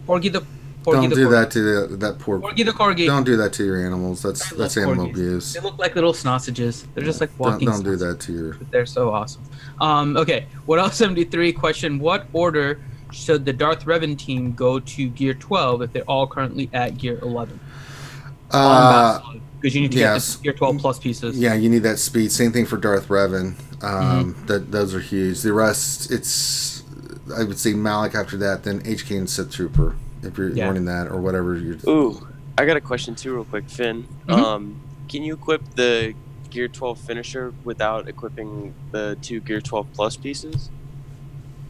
Porgy the Corgi. Don't do that to that poor Porgy the corgi. Don't do that to your animals. That's animal abuse. They look like little sausages. They're just like walking. Don't do that to your. They're so awesome. Okay. What else? 73 question: what order should the Darth Revan team go to Gear 12 if they're all currently at Gear 11? Because you need to get Gear 12 plus pieces. Yeah, you need that speed. Same thing for Darth Revan. Those are huge. The rest, it's I would say Malik after that, then HK and Sith Trooper if you're wanting that or whatever. Ooh, I got a question too, real quick, Finn. Can you equip the Gear 12 finisher without equipping the 2 Gear 12 plus pieces?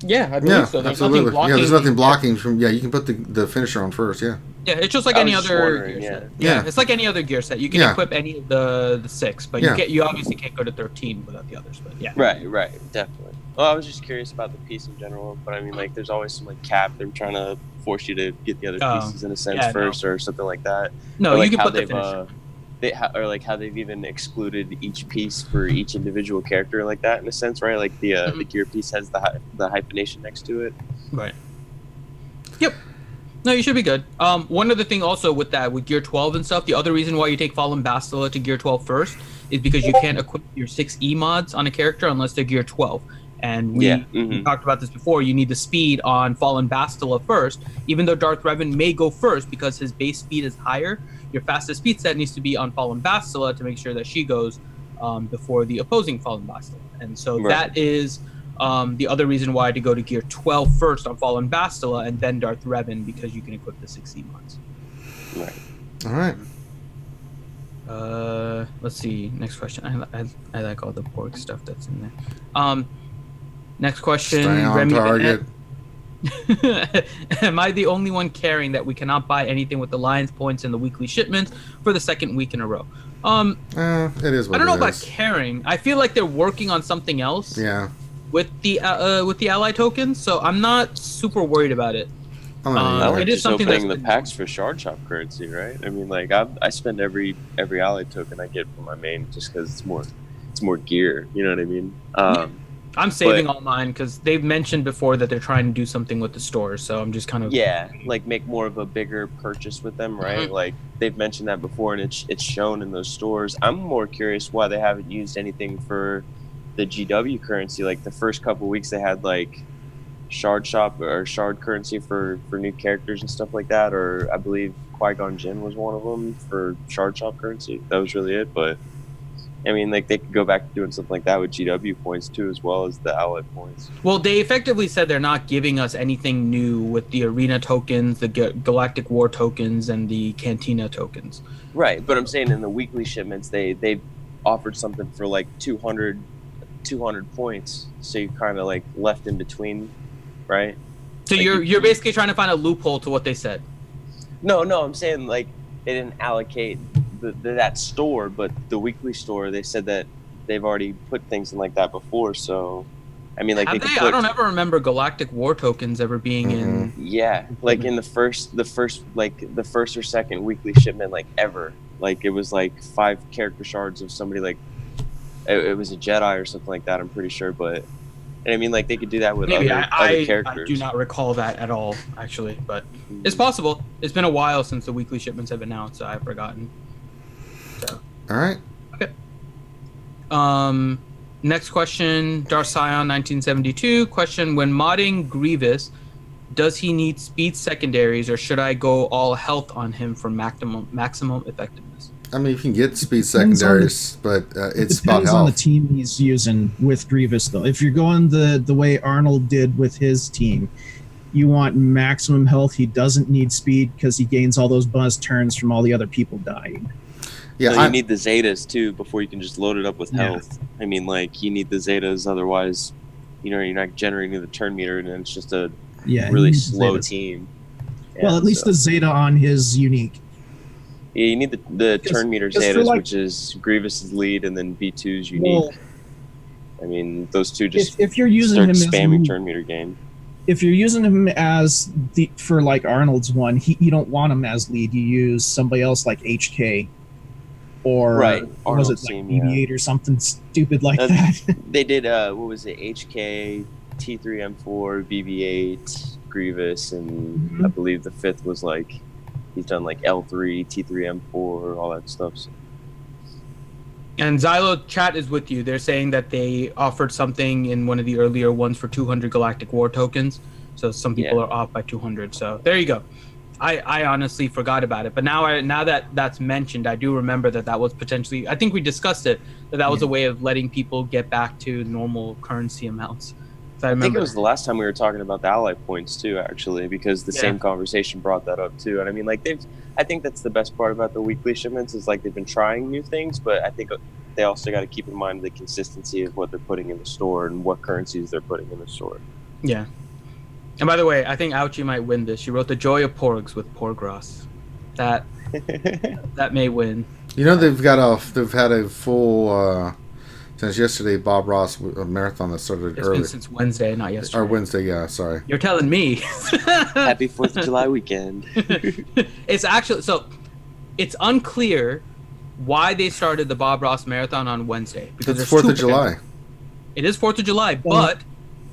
Yeah, I believe so. There's absolutely. nothing blocking. Yeah, there's nothing blocking from. Yeah, you can put the finisher on first. Yeah. Yeah, it's just like any other gear set. Yeah, it's like any other gear set. You can equip any of the 6, but you obviously can't go to 13 without the others. But yeah. Right, definitely. Well, I was just curious about the piece in general, but I mean, like, there's always some like cap. They're trying to force you to get the other pieces in a sense first, or something like that. No, like you can put the finisher. How they've even excluded each piece for each individual character like that in a sense, right? Like the gear piece has the hyphenation next to it. Right. Yep. No, you should be good. One other thing also with Gear 12 and stuff, the other reason why you take Fallen Bastila to Gear 12 first is because you can't equip your 6E mods on a character unless they're Gear 12. And we talked about this before. You need the speed on Fallen Bastila first, even though Darth Revan may go first because his base speed is higher. Your fastest speed set needs to be on Fallen Bastila to make sure that she goes before the opposing Fallen Bastila. And so that is the other reason why to go to Gear 12 first on Fallen Bastila and then Darth Revan, because you can equip the 6E mods. Right. All right. Let's see. Next question. I like all the pork stuff that's in there. Next question. Stay on target. Am I the only one caring that we cannot buy anything with Alliance points in the weekly shipments for the second week in a row? It is what I don't know about is. caring. I feel like they're working on something else. Yeah. With the ally tokens, so I'm not super worried about it. It is something opening the packs for shard shop currency, right? I mean, like I spend every ally token I get for my main just because it's more gear. You know what I mean? I'm saving all mine because they've mentioned before that they're trying to do something with the stores, so I'm just kind of like make more of a bigger purchase with them, right? Like they've mentioned that before, and it's shown in those stores. I'm more curious why they haven't used anything for the GW currency. Like the first couple weeks they had like shard shop or shard currency for new characters and stuff like that, or I believe Qui-Gon Jinn was one of them for shard shop currency. That was really it. But I mean, like they could go back to doing something like that with GW points too, as well as the ally points. Well, they effectively said they're not giving us anything new with the arena tokens, the Galactic War tokens, and the Cantina tokens. Right, but I'm saying in the weekly shipments they offered something for like 200 points, so you kind of like left in between, right? So like you're basically trying to find a loophole to what they said. No, I'm saying like they didn't allocate that store, but the weekly store, they said that they've already put things in like that before. So I mean, like I don't ever remember Galactic War tokens ever being in. Yeah, like in the first or second weekly shipment, like ever, like it was like 5 character shards of somebody, like it was a Jedi or something like that, I'm pretty sure. But and I mean, like they could do that with other characters. I do not recall that at all, actually, but it's possible. It's been a while since the weekly shipments have been out, so I've forgotten. So. All right. Okay. Next question, Darth Scion 1972. Question: when modding Grievous, does he need speed secondaries, or should I go all health on him for maximum effectiveness? I mean, you can get speed secondaries, but it's about depends health. on the team he's using with Grievous, though. If you're going the way Arnold did with his team, you want maximum health. He doesn't need speed because he gains all those buzz turns from all the other people dying. Yeah, so you need the Zetas too before you can just load it up with health. I mean, like you need the Zetas, otherwise, you're not generating the turn meter, and it's just a really slow team. Well, at least the Zeta on his unique. Yeah, you need the turn meter Zetas, which is Grievous's lead, and then B2's unique. Well, I mean, those two just if you're using him spamming turn meter gain. If you're using him as for like Arnold's one, you don't want him as lead. You use somebody else like HK. Or was it like BB-8 or something stupid like that? They did, what was it, HK, T3M4, BB-8, Grievous, and I believe the 5th was like, he's done like L3, T3M4, all that stuff. So. And Xylo chat is with you. They're saying that they offered something in one of the earlier ones for 200 Galactic War tokens. So some people are off by 200. So there you go. I honestly forgot about it, but now that that's mentioned, I do remember that was potentially, I think we discussed it, that was a way of letting people get back to normal currency amounts. So I think it was the last time we were talking about the ally points too, actually, because the same conversation brought that up too. And I mean, like I think that's the best part about the weekly shipments is like they've been trying new things, but I think they also got to keep in mind the consistency of what they're putting in the store and what currencies they're putting in the store. Yeah. And by the way, I think Ouchie might win this. She wrote The Joy of Porgs with Porgras. That may win. You know, they've had a full since yesterday Bob Ross marathon that started early. It's been since Wednesday, not yesterday. Or Wednesday, yeah, sorry. You're telling me. Happy 4th of July weekend. It's actually, so it's unclear why they started the Bob Ross marathon on Wednesday. Because it's 4th of July. It is 4th of July, but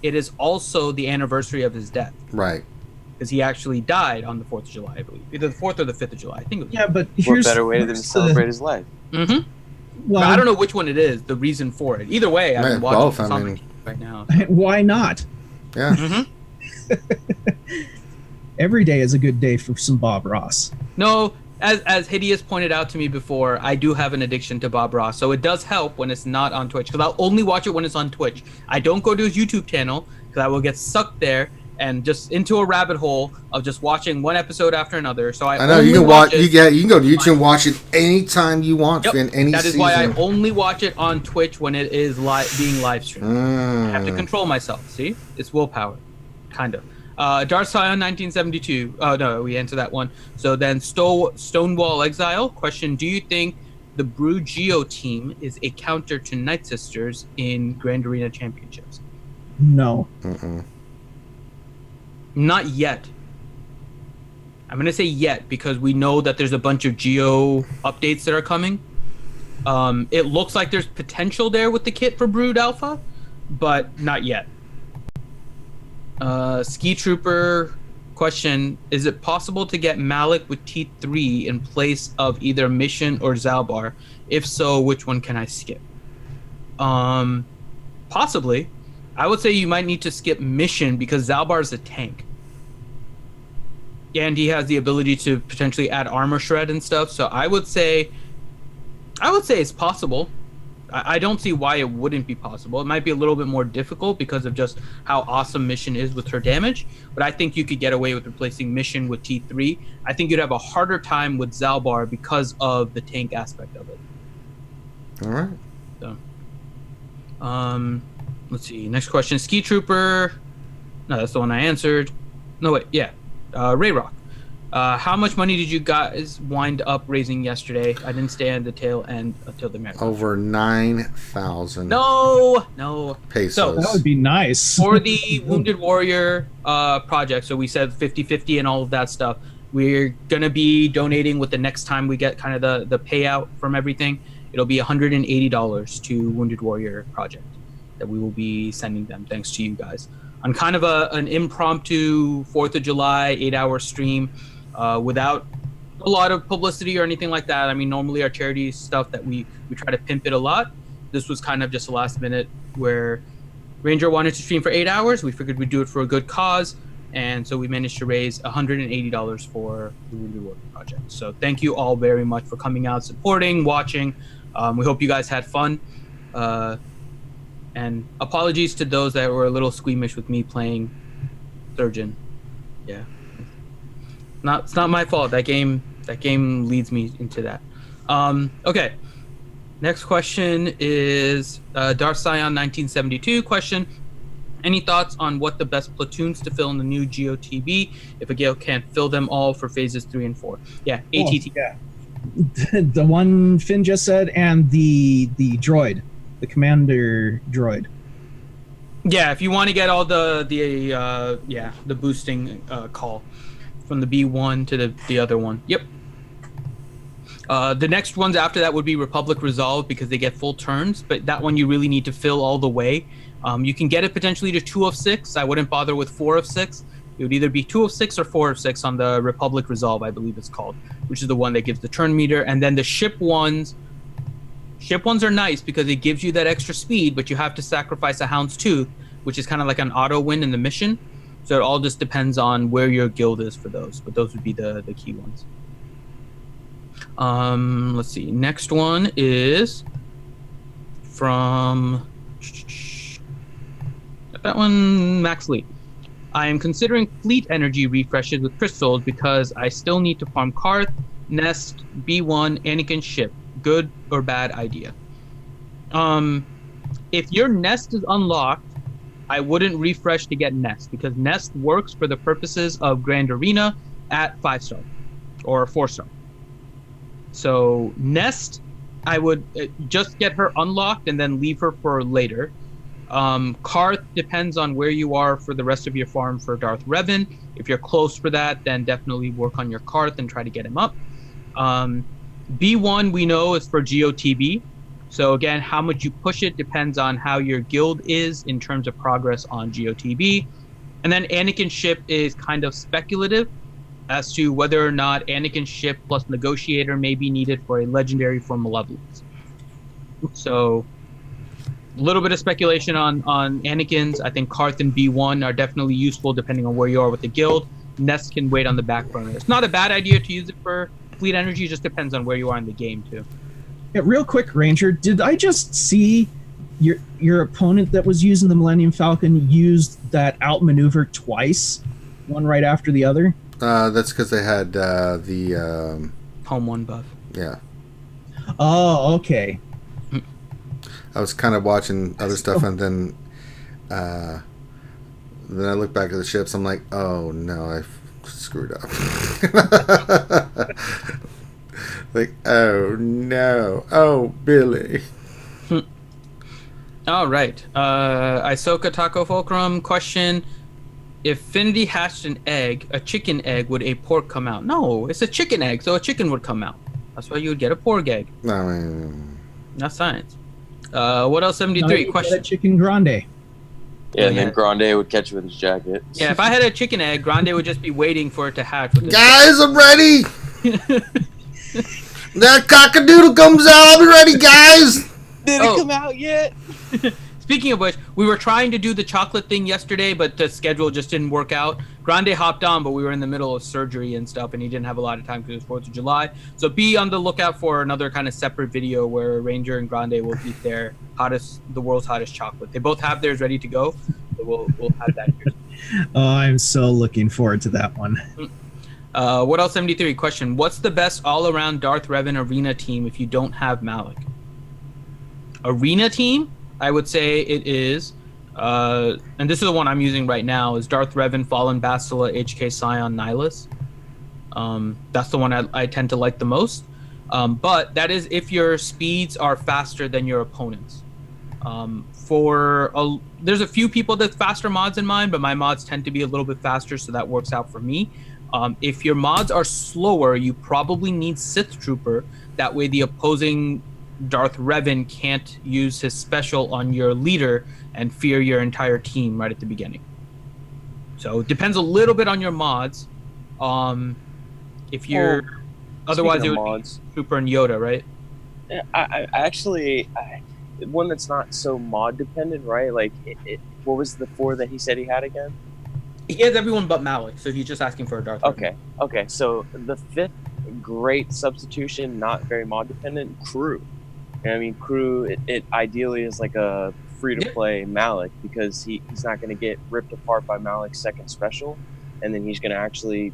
it is also the anniversary of his death. Right. Because he actually died on the 4th of July, I believe. Either the 4th or the 5th of July. I think it was. Yeah, but what better way than to celebrate his life? Mm-hmm. Well, I don't know which one it is, the reason for it. Either way, I've been watching both, right now. So. Why not? Yeah. Mm-hmm. Every day is a good day for some Bob Ross. No, as Hideous pointed out to me before, I do have an addiction to Bob Ross, so it does help when it's not on Twitch, because I'll only watch it when it's on Twitch. I don't go to his YouTube channel, because I will get sucked there and just into a rabbit hole of just watching one episode after another. So I know you can watch. You can go to YouTube and watch it anytime you want. Yep. In any that is season. why I only watch it on Twitch when it is being live streamed. I have to control myself. See, it's willpower, kind of. Darth Scion 1972. Oh no, we answered that one. So then Stonewall Exile question: do you think the Brew Geo team is a counter to Night Sisters in Grand Arena Championships? No. Not yet. I'm going to say yet because we know that there's a bunch of Geo updates that are coming. It looks like there's potential there with the kit for Brood Alpha, but not yet. Ski Trooper question: is it possible to get Malik with T3 in place of either Mission or Zalbar? If so, which one can I skip? Possibly. I would say you might need to skip Mission because Zalbar is a tank. And he has the ability to potentially add armor shred and stuff. So I would say it's possible. I don't see why it wouldn't be possible. It might be a little bit more difficult because of just how awesome Mission is with her damage. But I think you could get away with replacing Mission with T3. I think you'd have a harder time with Zalbar because of the tank aspect of it. All right. So, let's see. Next question. Ski Trooper. No, that's the one I answered. No, wait. Yeah. Ray Rock. How much money did you guys wind up raising yesterday? I didn't stay on the tail end until the marathon. Over 9,000. No. Pesos. So that would be nice. For the Wounded Warrior project, so we said 50-50 and all of that stuff. We're going to be donating with the next time we get kind of the payout from everything. It'll be $180 to Wounded Warrior project that we will be sending them, thanks to you guys. On kind of an impromptu 4th of July 8-hour stream without a lot of publicity or anything like that. I mean, normally our charity stuff that we try to pimp it a lot. This was kind of just a last minute where Ranger wanted to stream for 8 hours. We figured we'd do it for a good cause. And so we managed to raise $180 for the Wounded Warrior project. So thank you all very much for coming out, supporting, watching. We hope you guys had fun. And apologies to those that were a little squeamish with me playing Surgeon. Yeah, it's not my fault. That game leads me into that. Okay, next question is Darth Scion 1972 question: any thoughts on what the best platoons to fill in the new GOTB if a Gale can't fill them all for phases 3 and 4? Yeah, ATT. Yeah. The one Finn just said, and the droid. The commander droid. Yeah, if you want to get all the boosting call from the B1 to the other one. Yep. The next ones after that would be Republic Resolve because they get full turns, but that one you really need to fill all the way. You can get it potentially to 2 of 6. I wouldn't bother with 4 of 6. It would either be 2 of 6 or 4 of 6 on the Republic Resolve, I believe it's called, which is the one that gives the turn meter. And then the ship ones are nice because it gives you that extra speed, but you have to sacrifice a Hound's Tooth, which is kind of like an auto win in the mission. So it all just depends on where your guild is for those, but those would be the key ones. Let's see. Next one is from that one, Max Lee. I am considering fleet energy refreshes with crystals because I still need to farm Karth, Nest, B1, Anakin ship. Good or bad idea? If your nest is unlocked, I wouldn't refresh to get nest, because nest works for the purposes of Grand Arena at 5-star or 4-star. So nest, I would just get her unlocked and then leave her for later. Karth depends on where you are for the rest of your farm for Darth Revan. If you're close for that, then definitely work on your Karth and try to get him up. B1 we know is for GOTB. So again, how much you push it depends on how your guild is in terms of progress on GOTB. And then Anakin ship is kind of speculative as to whether or not Anakin ship plus Negotiator may be needed for a legendary for Malevolence. So a little bit of speculation on Anakin's. I think Karth and B1 are definitely useful depending on where you are with the guild. Nest can wait on the back burner. It's not a bad idea to use it for fleet energy, just depends on where you are in the game too. Yeah, real quick, Ranger, did I just see your opponent that was using the Millennium Falcon used that outmaneuver twice, one right after the other? That's because they had the Home 1 buff. Yeah. Oh, okay. I was kind of watching other stuff, and then I look back at the ships. I'm like, oh no, I screwed up. Like, oh no, oh Billy. All right, Ahsoka Taco Fulcrum question: if Finity hatched an egg, a chicken egg, would a pork come out? No, it's a chicken egg, so a chicken would come out. That's why you would get a pork egg. I mean, that's science. What else? 73 question. Chicken grande. Yeah, and then Grande would catch it with his jacket. Yeah, if I had a chicken egg, Grande would just be waiting for it to hatch. Guys, I'm ready. That cockadoodle comes out. I'll be ready, guys. Did it come out yet? Speaking of which, we were trying to do the chocolate thing yesterday, but the schedule just didn't work out. Grande hopped on, but we were in the middle of surgery and stuff, and he didn't have a lot of time because it was 4th of July. So be on the lookout for another kind of separate video where Ranger and Grande will eat their the world's hottest chocolate. They both have theirs ready to go, so we'll have that here. Oh, I'm so looking forward to that one. What else? 73 question: what's the best all-around Darth Revan arena team if you don't have Malik? Arena team? I would say it is, and this is the one I'm using right now, is Darth Revan, Fallen Bastila, HK Scion, Nihilus. That's the one I tend to like the most. But that is if your speeds are faster than your opponents. There's a few people that faster mods in mine, but my mods tend to be a little bit faster, so that works out for me. If your mods are slower, you probably need Sith Trooper. That way the opposing Darth Revan can't use his special on your leader and fear your entire team right at the beginning. So it depends a little bit on your mods. If you're otherwise it would mods, be Trooper and Yoda, right? I actually one that's not so mod dependent, right? Like what was the 4 that he said he had again? He has everyone but Malik, so he's just asking for a Darth Revan. Okay. So the 5th great substitution, not very mod dependent, Crew. And I mean, Crew, it ideally is like a free-to-play Malik, because he's not going to get ripped apart by Malik's second special, and then he's going to actually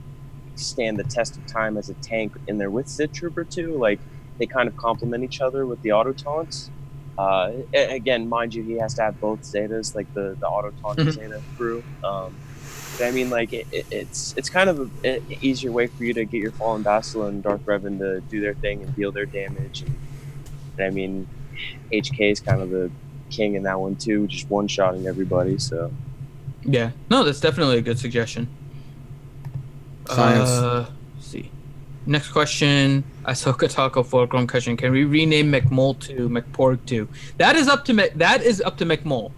stand the test of time as a tank in there with Sith Trooper too. Like, they kind of complement each other with the auto taunts. Again, mind you, he has to have both Zetas, like the auto taunt Zeta Crew. But I mean, like, it's kind of an easier way for you to get your Fallen Bastila and Darth Revan to do their thing and deal their damage. And I mean, HK is kind of the king in that one too, just one-shotting everybody. So yeah, no, that's definitely a good suggestion. Science. Let's see. Next question. Ahsoka Taco Fulcrum question: can we rename McMole to McPorg 2? That is up to McMole.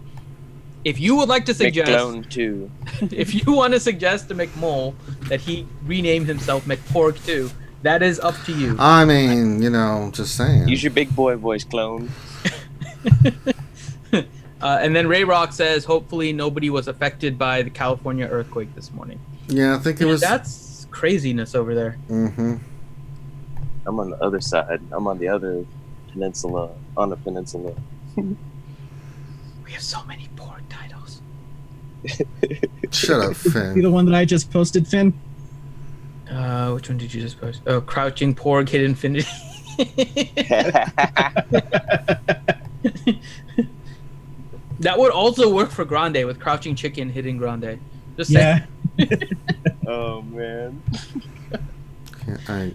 If you would like to suggest, McClone 2. If you want to suggest to McMole that he rename himself McPorg 2, that is up to you. I mean, just saying. Use your big boy voice, clone. And then Ray Rock says, hopefully nobody was affected by the California earthquake this morning. Yeah, I think it was. That's craziness over there. Mm-hmm. I'm on the other side. I'm on the other peninsula. On the peninsula. We have so many porn titles. Shut up, Finn. See the one that I just posted, Finn? Which one did you just post? Oh, Crouching Porg Hit Infinity. That would also work for Grande with crouching chicken hitting Grande. Just yeah. Oh man. I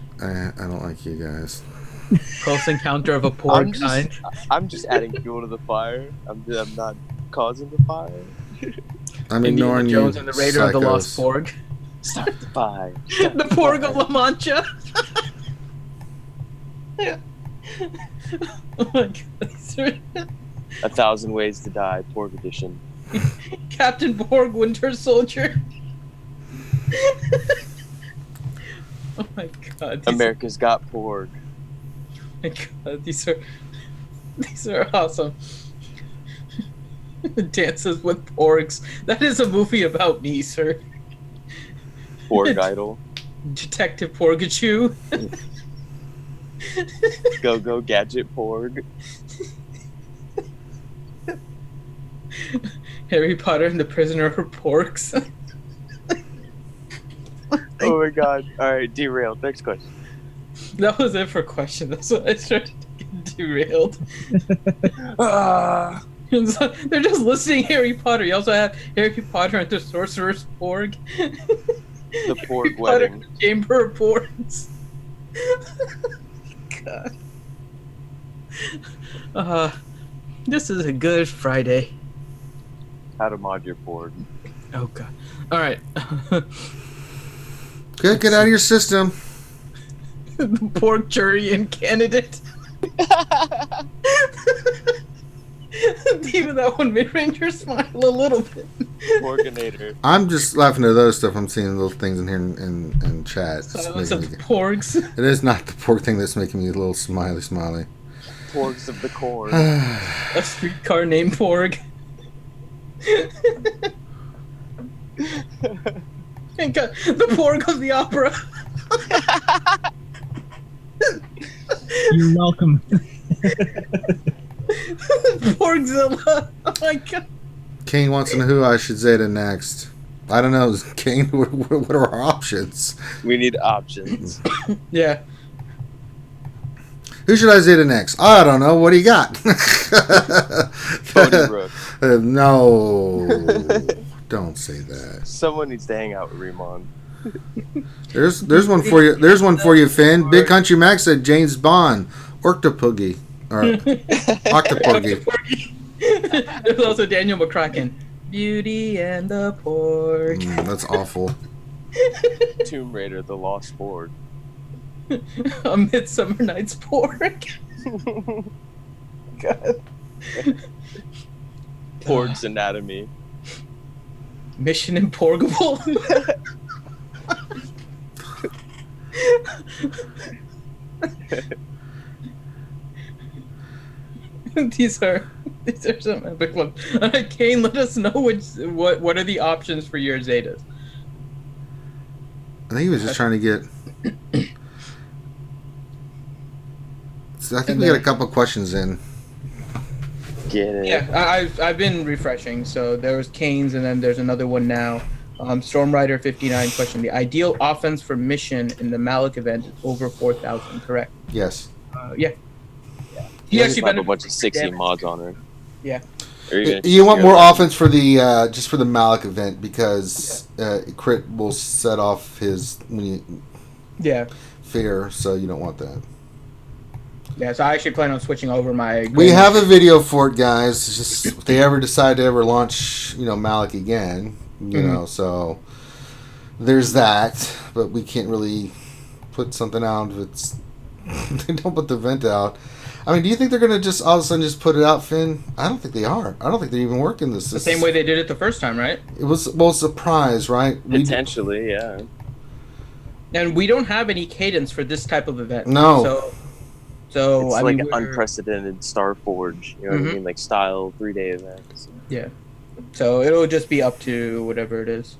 don't like you guys. Close encounter of a porg kind. I'm just adding fuel to the fire. I'm not causing the fire. I'm Indiana ignoring you. Jones and the Raider of the Lost psychos. Porg. Start the fire. The Porg of La Mancha. Oh my god. 1,000 Ways to Die, Porg edition. Captain Porg, Winter Soldier. Oh my god. America's Got Porg. Oh my god, these are awesome. Dances with Porgs. That is a movie about me, sir. Porg Idol. Detective Porgachu. Go Gadget Porg. Harry Potter and the Prisoner of Porgs. Oh my god. Alright, derailed. Next question. That was it for questions. That's what I started to get derailed. They're just listing Harry Potter. You also have Harry Potter and the Sorcerer's Porg. The Porg Wedding. Wedding. Chamber of Porgs. God. This is a good Friday. How to mod your Porg. Oh god. All right. Good, get out of your system. The Porg Jurian candidate. Even that one mid-ranger smile a little bit. Porginator. I'm just laughing at those stuff. I'm seeing little things in here in chat. It's Silence of making me- Porgs. It is not the pork thing that's making me a little smiley. Porgs of the Corn. A streetcar named Porg. And the Porg of the Opera. You're welcome. Porgzilla. Oh my god. Kane wants to know who I should Zeta next. I don't know, Kane. What are our options? We need options. Yeah. Who should I Zeta next? I don't know. What do you got? Cody Brook. No, don't say that. Someone needs to hang out with Remon. There's one for you. There's one for you, Finn. Big Country Max said James Bond, Octopuggy, or Octopuggy. There's also Daniel McCracken. Beauty and the Porg. That's awful. Tomb Raider, The Lost Porg. A Midsummer Night's Porg. God. Porg's Anatomy. Mission Imporgable. These are some epic ones. Kane, let us know what are the options for your Zetas. I think he was just trying to get. So I think we got a couple questions in. Get it. Yeah, I've been refreshing. So there was Kane's, and then there's another one now. Storm Rider 59 question: the ideal offense for Mission in the Malik event is over 4,000, correct? Yes. Yeah. You actually have a bunch of 60 mods on her. Yeah. You want more offense for the just for the Malik event because crit will set off his fear, so you don't want that. Yeah, so I actually plan on switching over my. We have a video for it, guys. It's just if they ever decide to ever launch, Malik again, so there's that. But we can't really put something out if it's they don't put the event out. I mean, do you think they're gonna just all of a sudden just put it out, Finn? I don't think they are. I don't think they're even working this. The same way they did it the first time, right? It was surprise, right? Potentially, yeah. And we don't have any cadence for this type of event. No. So it's like an unprecedented Star Forge, you know what I mean? Like style 3-day events. Yeah. So it'll just be up to whatever it is.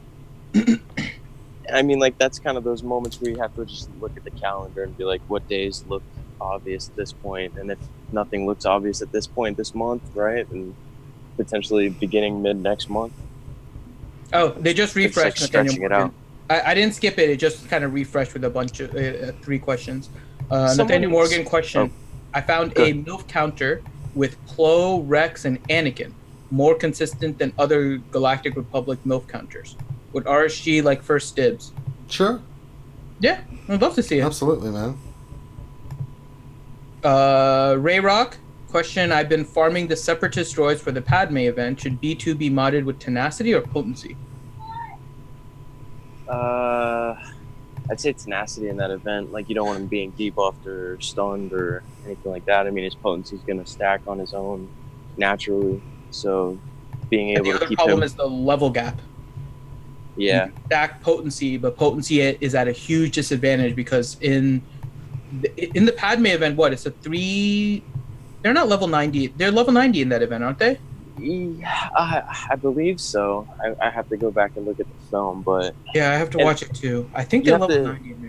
I mean, like that's kind of those moments where you have to just look at the calendar and be like, what days look obvious at this point, and if nothing looks obvious at this point this month, right, and potentially beginning mid next month. Oh, they just refreshed. Like stretching it out. I didn't skip it. It just kind of refreshed with a bunch of 3 questions. Nathaniel Morgan question: I found a MILF counter with Plo, Rex, and Anakin. more consistent than other Galactic Republic MILF counters? Would RSG like first dibs? Sure. Yeah, I'd love to see it. Absolutely, man. Ray Rock, question, I've been farming the Separatist droids for the Padme event. Should B2 be modded with tenacity or potency? I'd say tenacity in that event. Like, you don't want him being debuffed or stunned or anything like that. I mean, his potency is going to stack on his own naturally. So being able to keep him... The problem is the level gap. Yeah. Stack potency, but potency is at a huge disadvantage because in the Padme event, it's a 3... They're not level 90. They're level 90 in that event, aren't they? Yeah, I believe so. I have to go back and look at the film, but... Yeah, I have to watch it too. I think they're level 90 in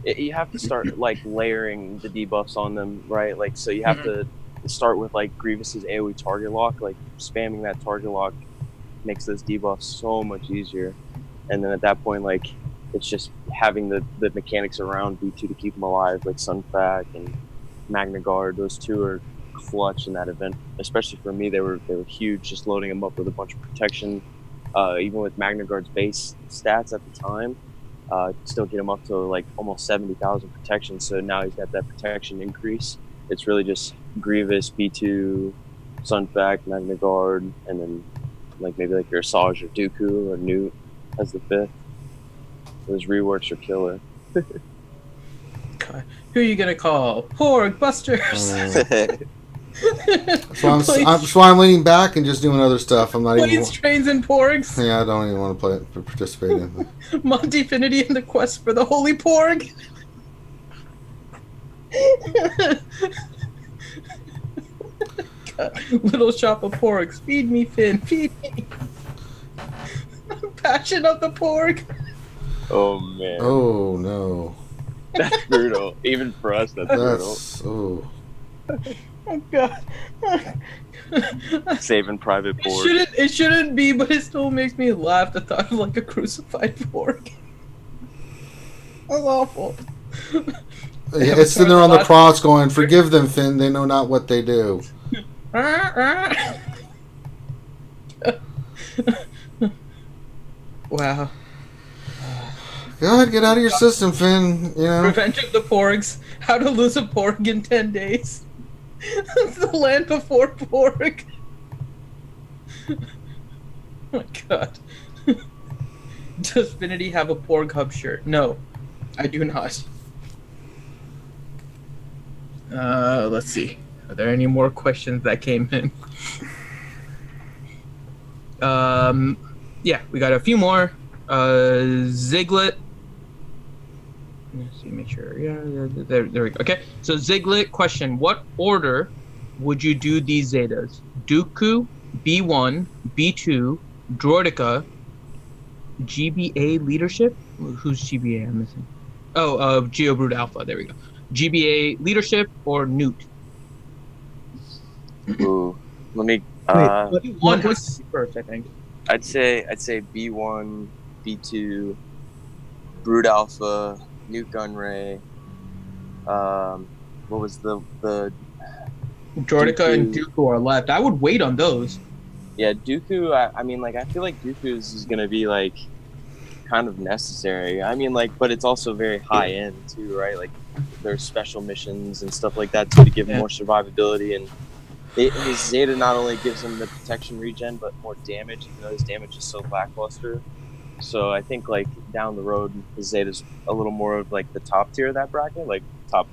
there. You have to start, like, layering the debuffs on them, right? Like, so you have to start with, like, Grievous's AoE target lock. Like, spamming that target lock makes those debuffs so much easier. And then at that point, like, it's just having the mechanics around B2 to keep them alive, like Sunfac and Magna Guard. Those two are clutch in that event. Especially for me, they were huge, just loading them up with a bunch of protection. Even with Magna Guard's base stats at the time, still get him up to like almost 70,000 protection. So now he's got that protection increase. It's really just Grievous, B2, Sunfac, Magna Guard, and then like maybe like your Asajj or Dooku or Newt as the fifth. Those reworks are killer. God. Who are you gonna call? Porg Busters. That's why I'm leaning back and just doing other stuff. I'm not Planes, Trains, and Porgs. Yeah, I don't even want to participate in it. Montefinity and the quest for the Holy Porg. Little shop of porgs. Feed me, Finn. Feed me. Passion of the porg. Oh man. Oh no. That's brutal. Even for us, that's brutal. Oh. Oh god. Saving Private Porg. It shouldn't be, but it still makes me laugh. The thought of like a crucified porg. That's awful. Yeah, it's sitting there on the cross going, "Forgive them, Finn. They know not what they do." Wow. Go ahead, get out of your system, Finn. You know. Revenge of the Porgs. How to lose a Porg in 10 days. The land before Porg. Oh my god. Does Finity have a Porg Hub shirt? No, I do not. Let's see. Are there any more questions that came in? Yeah, we got a few more. Ziglet. Let's see, make sure. Yeah, there we go. Okay, so Ziglet question: what order would you do these Zetas? Dooku, B1, B2, Droideka, GBA leadership. Who's GBA? I'm missing. Oh, Geobrood Alpha. There we go. GBA leadership or Newt. Ooh, let me. B1 was first, I think. I'd say B1, B2, Brood Alpha, Newt Gunray. What was the Droideka and Dooku are left. I would wait on those. Yeah, Dooku. I mean, like, I feel like Dooku is gonna be like kind of necessary. I mean, like, but it's also very high end too, right? Like, there's special missions and stuff like that too to give more survivability, and his Zeta not only gives him the protection regen, but more damage. Even though his damage is so lackluster, so I think like down the road, his Zeta's a little more of like the top tier of that bracket, like top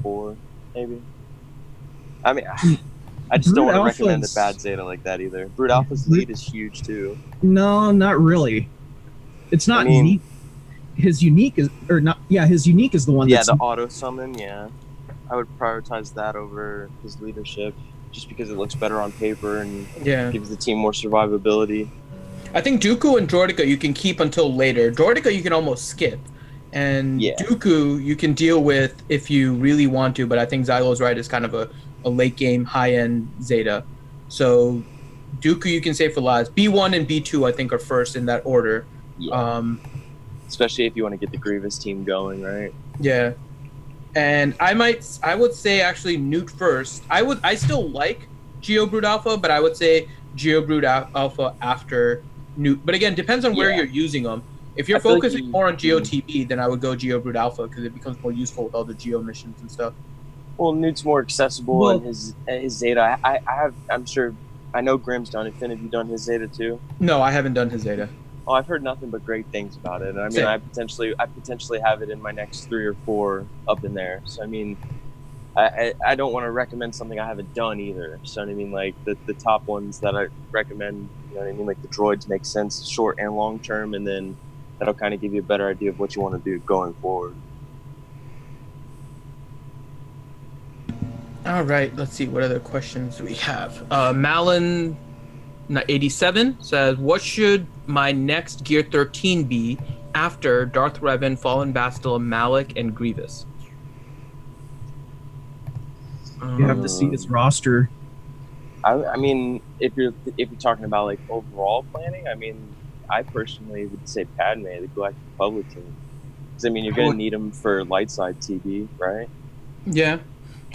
4 maybe. I mean, I just don't want to recommend a bad Zeta like that either. Brood Alpha's lead is huge too. No, not really. It's not unique. His unique is, or not? Yeah, his unique is the one. Yeah, the auto summon. Yeah, I would prioritize that over his leadership, just because it looks better on paper and gives the team more survivability. I think Dooku and Droideka you can keep until later. Droideka you can almost skip, and Dooku you can deal with if you really want to. But I think Xylo's right, is kind of a late game high end Zeta. So Dooku you can save for last. B1 and B2 I think are first in that order. Yeah. Especially if you want to get the Grievous team going, right? Yeah. And I would say actually Newt first. I still like Geobrood Alpha, but I would say GeoBrood Alpha after New. But again, depends on where you're using them. If you're focusing more on GeoTB, then I would go GeoBrood Alpha because it becomes more useful with all the Geo missions and stuff. Well, Newt's more accessible, and his Zeta. I'm sure. I know Grim's done it. Finn, have you done his Zeta too? No, I haven't done his Zeta. Oh, I've heard nothing but great things about it. I mean, I potentially have it in my next 3 or 4 up in there. So I mean, I don't want to recommend something I haven't done either. So I mean, like the top ones that I recommend, you know what I mean, like the droids make sense short and long term, and then that'll kind of give you a better idea of what you want to do going forward. All right, let's see what other questions we have. Malin 87 says, "What should my next Gear 13 be after Darth Revan, Fallen Bastila, Malak, and Grievous?" You have to see his roster. I mean, if you're talking about like overall planning, I mean, I personally would say Padme, the Galactic Republic team, because I mean, you're gonna need them for light side TB, right? Yeah.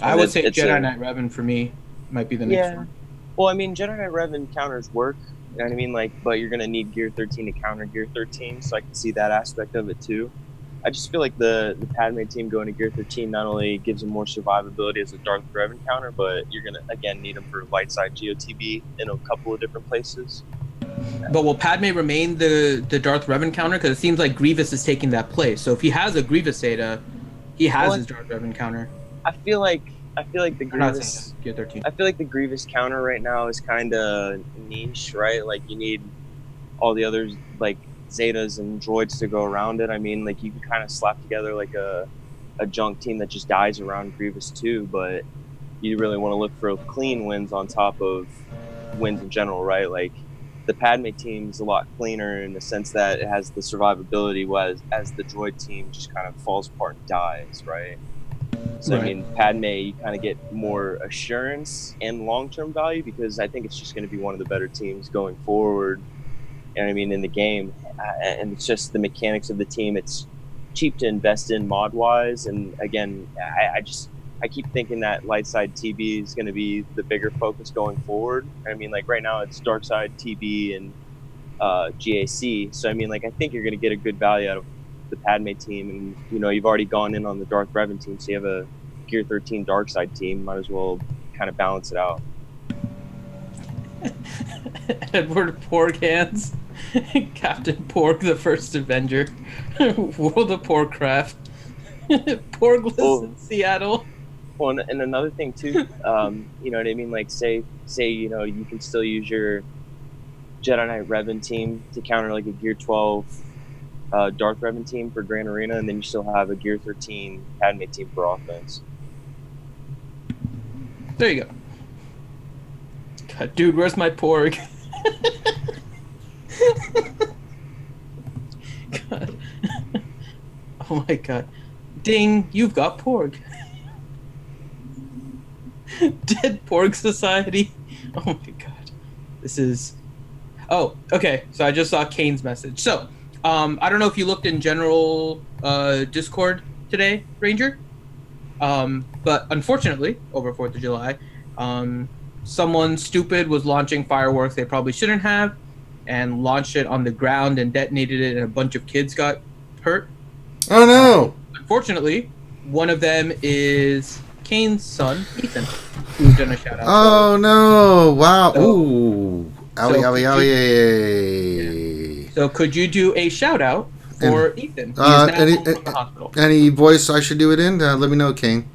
I would say Jedi Knight Revan for me might be the next one. Well, I mean, Jedi Knight Revan counters work. You know what I mean? Like, but you're gonna need Gear 13 to counter Gear 13, so I can see that aspect of it too. I just feel like the Padme team going to Gear 13 not only gives them more survivability as a Darth Revan counter, but you're gonna again need them for light side GOTB in a couple of different places. But will Padme remain the Darth Revan counter? Because it seems like Grievous is taking that place. So if he has a Grievous Zeta, he has his Darth Revan counter. I feel like the Grievous. Gear 13. I feel like the Grievous counter right now is kind of niche, right? Like you need all the others like Zetas and droids to go around it. I mean, like you can kind of slap together like a junk team that just dies around Grievous too, but you really want to look for clean wins on top of wins in general, right? Like the Padme team is a lot cleaner in the sense that it has the survivability, as the droid team just kind of falls apart and dies, right? So I mean, Padme, you kind of get more assurance and long-term value because I think it's just going to be one of the better teams going forward. And I mean, in the game, and it's just the mechanics of the team. It's cheap to invest in mod-wise, and again, I keep thinking that light side TB is going to be the bigger focus going forward. I mean, like right now, it's dark side TB and GAC. So I mean, like I think you're going to get a good value out of the Padme team, and you know you've already gone in on the Darth Revan team, so you have a Gear 13 dark side team. Might as well kind of balance it out. Edward Porghands, Captain Porg, the First Avenger, World of Porkcraft, Porgless in Seattle. Well, and another thing too, you know what I mean? Like say you know you can still use your Jedi Knight Revan team to counter like a Gear 12 Darth Revan team for Grand Arena, and then you still have a Gear 13 Padme team for offense. There you go. God, dude, where's my Porg? God. Oh my god. Ding, you've got Porg. Dead Porg Society. Oh my god. This is... Oh, okay. So I just saw Kane's message. So, I don't know if you looked in general Discord today, Ranger. But unfortunately, over 4th of July, someone stupid was launching fireworks they probably shouldn't have, and launched it on the ground and detonated it, and a bunch of kids got hurt. Oh no! Unfortunately, one of them is Kane's son, Ethan, who's done a shout out. Oh no! Wow! So, ooh! Owie, owie, owie! So could you do a shout out for Ethan? Any voice I should do it in? Let me know, Kane.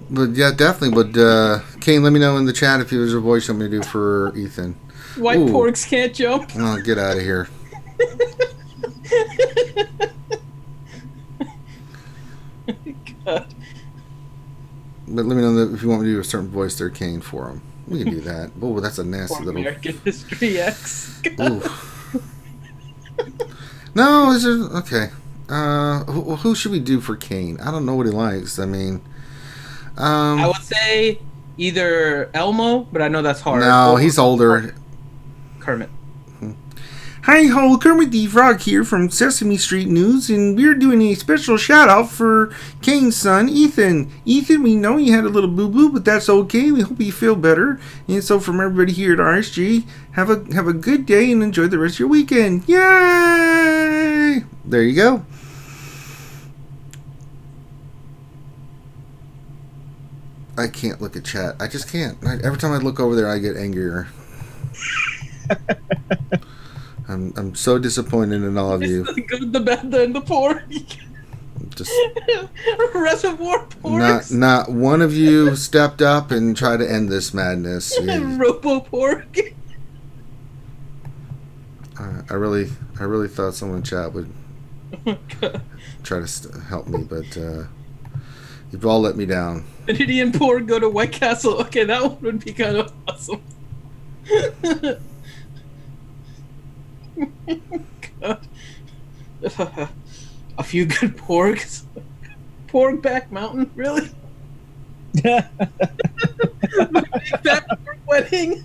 But yeah, definitely. But Kane, let me know in the chat if there's a voice you want me to do for Ethan. White porks can't jump. Oh, get out of here. God. But let me know if you want me to do a certain voice there, Kane, for him. We can do that. Oh, that's a nasty little... American History X. No, is there... Okay. Who should we do for Kane? I don't know what he likes. I mean... I would say either Elmo, but I know that's hard. No, he's older. Kermit. Hi ho, Kermit the Frog here from Sesame Street News, and we're doing a special shout out for Kane's son, Ethan. Ethan, we know you had a little boo-boo, but that's okay. We hope you feel better. And so from everybody here at RSG, have a good day and enjoy the rest of your weekend. Yay! There you go. I can't look at chat. I just can't. Every time I look over there, I get angrier. I'm so disappointed in all of you. The good, the bad, and the poor. Just Reservoir porgs. Not one of you stepped up and tried to end this madness. Robo porg. I really thought someone in chat would try to help me, but you've all let me down. An Indian porg go to White Castle. Okay, that one would be kind of awesome. God. A few good porgs. Porg back mountain, really? My big fat porg wedding.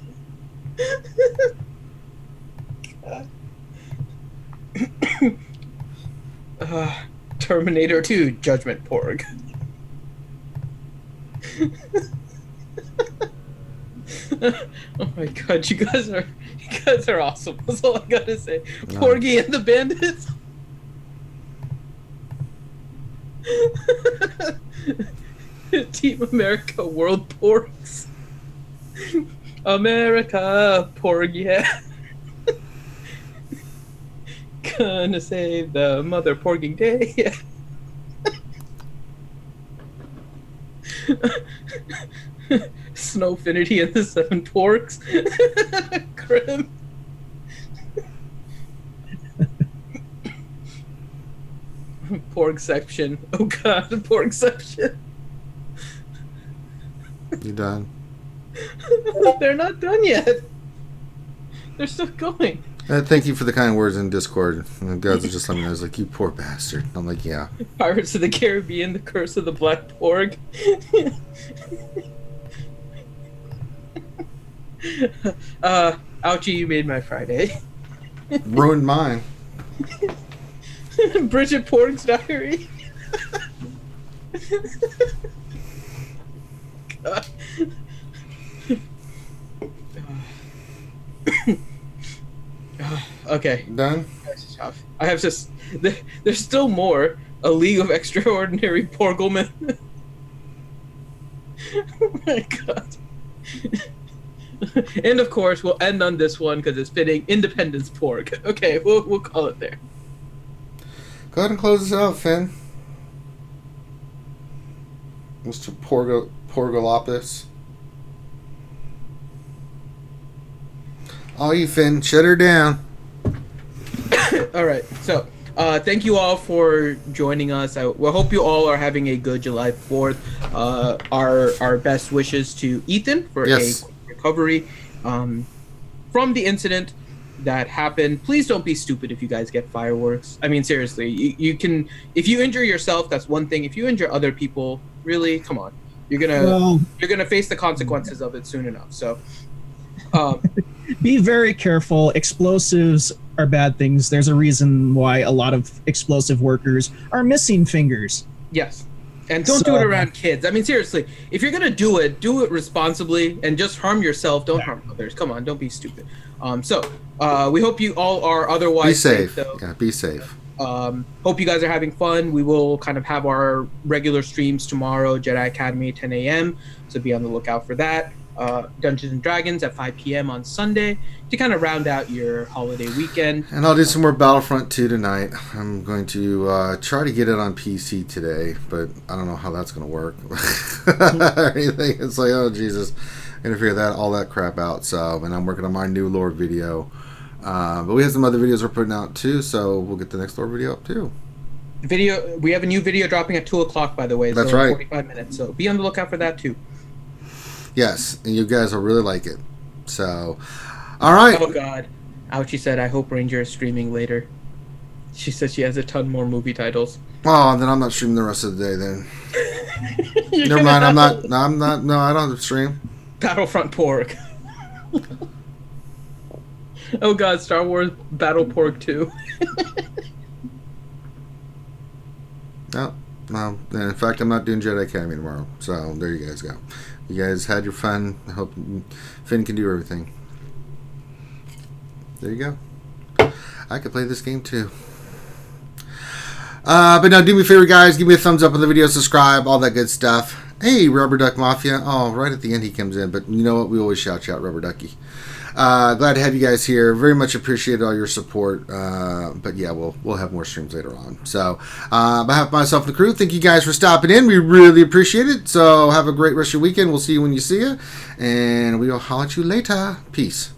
Terminator 2 Judgment Porg. Oh my god, you guys are awesome. That's all I gotta say. No. Porgy and the Bandits. Team America World Porgs. America Porg, yeah. Gonna save the mother porging day. Yeah. Snowfinity and the Seven Porgs. Grim. Porgception. Oh god, Porgception. You done? They're not done yet. They're still going. Thank you for the kind words in Discord. And guys are just letting me know, like, you poor bastard. I'm like, yeah. Pirates of the Caribbean, The Curse of the Black Porg. Ouchie, you made my Friday. Ruined mine. Bridget Porg's Diary. God. Okay. Done? I have just... There's still more. A League of Extraordinary Porglemen. Oh my god. And of course, we'll end on this one because it's fitting. Independence Porg. Okay, we'll call it there. Go ahead and close this out, Finn. Mr. Porgolopis. Oh, you Finn, shut her down. All right, so thank you all for joining us. I hope you all are having a good July 4th. Our best wishes to Ethan for a recovery from the incident that happened. Please don't be stupid if you guys get fireworks. I mean, seriously, you can. If you injure yourself, that's one thing. If you injure other people, really, come on, you're gonna face the consequences of it soon enough. So. Be very careful. Explosives are bad things. There's a reason why a lot of explosive workers are missing fingers. Yes. And don't do it around kids. I mean, seriously, if you're going to do it responsibly and just harm yourself. Don't harm others. Come on, don't be stupid. We hope you all are otherwise be safe. Though. Yeah, be safe. Hope you guys are having fun. We will kind of have our regular streams tomorrow, Jedi Academy, 10 a.m. So be on the lookout for that. Dungeons and Dragons at 5 p.m. on Sunday to kind of round out your holiday weekend. And I'll do some more Battlefront 2 tonight. I'm going to try to get it on PC today, but I don't know how that's going to work or anything. It's like, oh Jesus, I'm going to figure all that crap out. So, and I'm working on my new lore video. But we have some other videos we're putting out too, so we'll get the next lore video up too. We have a new video dropping at 2 o'clock, by the way. That's so right. 45 minutes. So be on the lookout for that too. Yes, and you guys will really like it. So, all right. Oh, God. Ouchie said, I hope Ranger is streaming later. She said she has a ton more movie titles. Oh, then I'm not streaming the rest of the day then. Never mind, no, I don't stream. Battlefront Porg. Oh god, Star Wars Battle Pork 2. No, in fact, I'm not doing Jedi Academy tomorrow. So there you guys go. You guys had your fun. I hope Finn can do everything. There you go. I could play this game too. But no, do me a favor, guys. Give me a thumbs up on the video, subscribe, all that good stuff. Hey, Rubber Duck Mafia. Oh, right at the end he comes in. But you know what? We always shout you out, Rubber Ducky. Glad to have you guys here. Very much appreciate all your support. But yeah, we'll have more streams later on. So, on behalf of myself and the crew, thank you guys for stopping in. We really appreciate it. So, have a great rest of your weekend. We'll see you when you see you. And we'll holler at you later. Peace.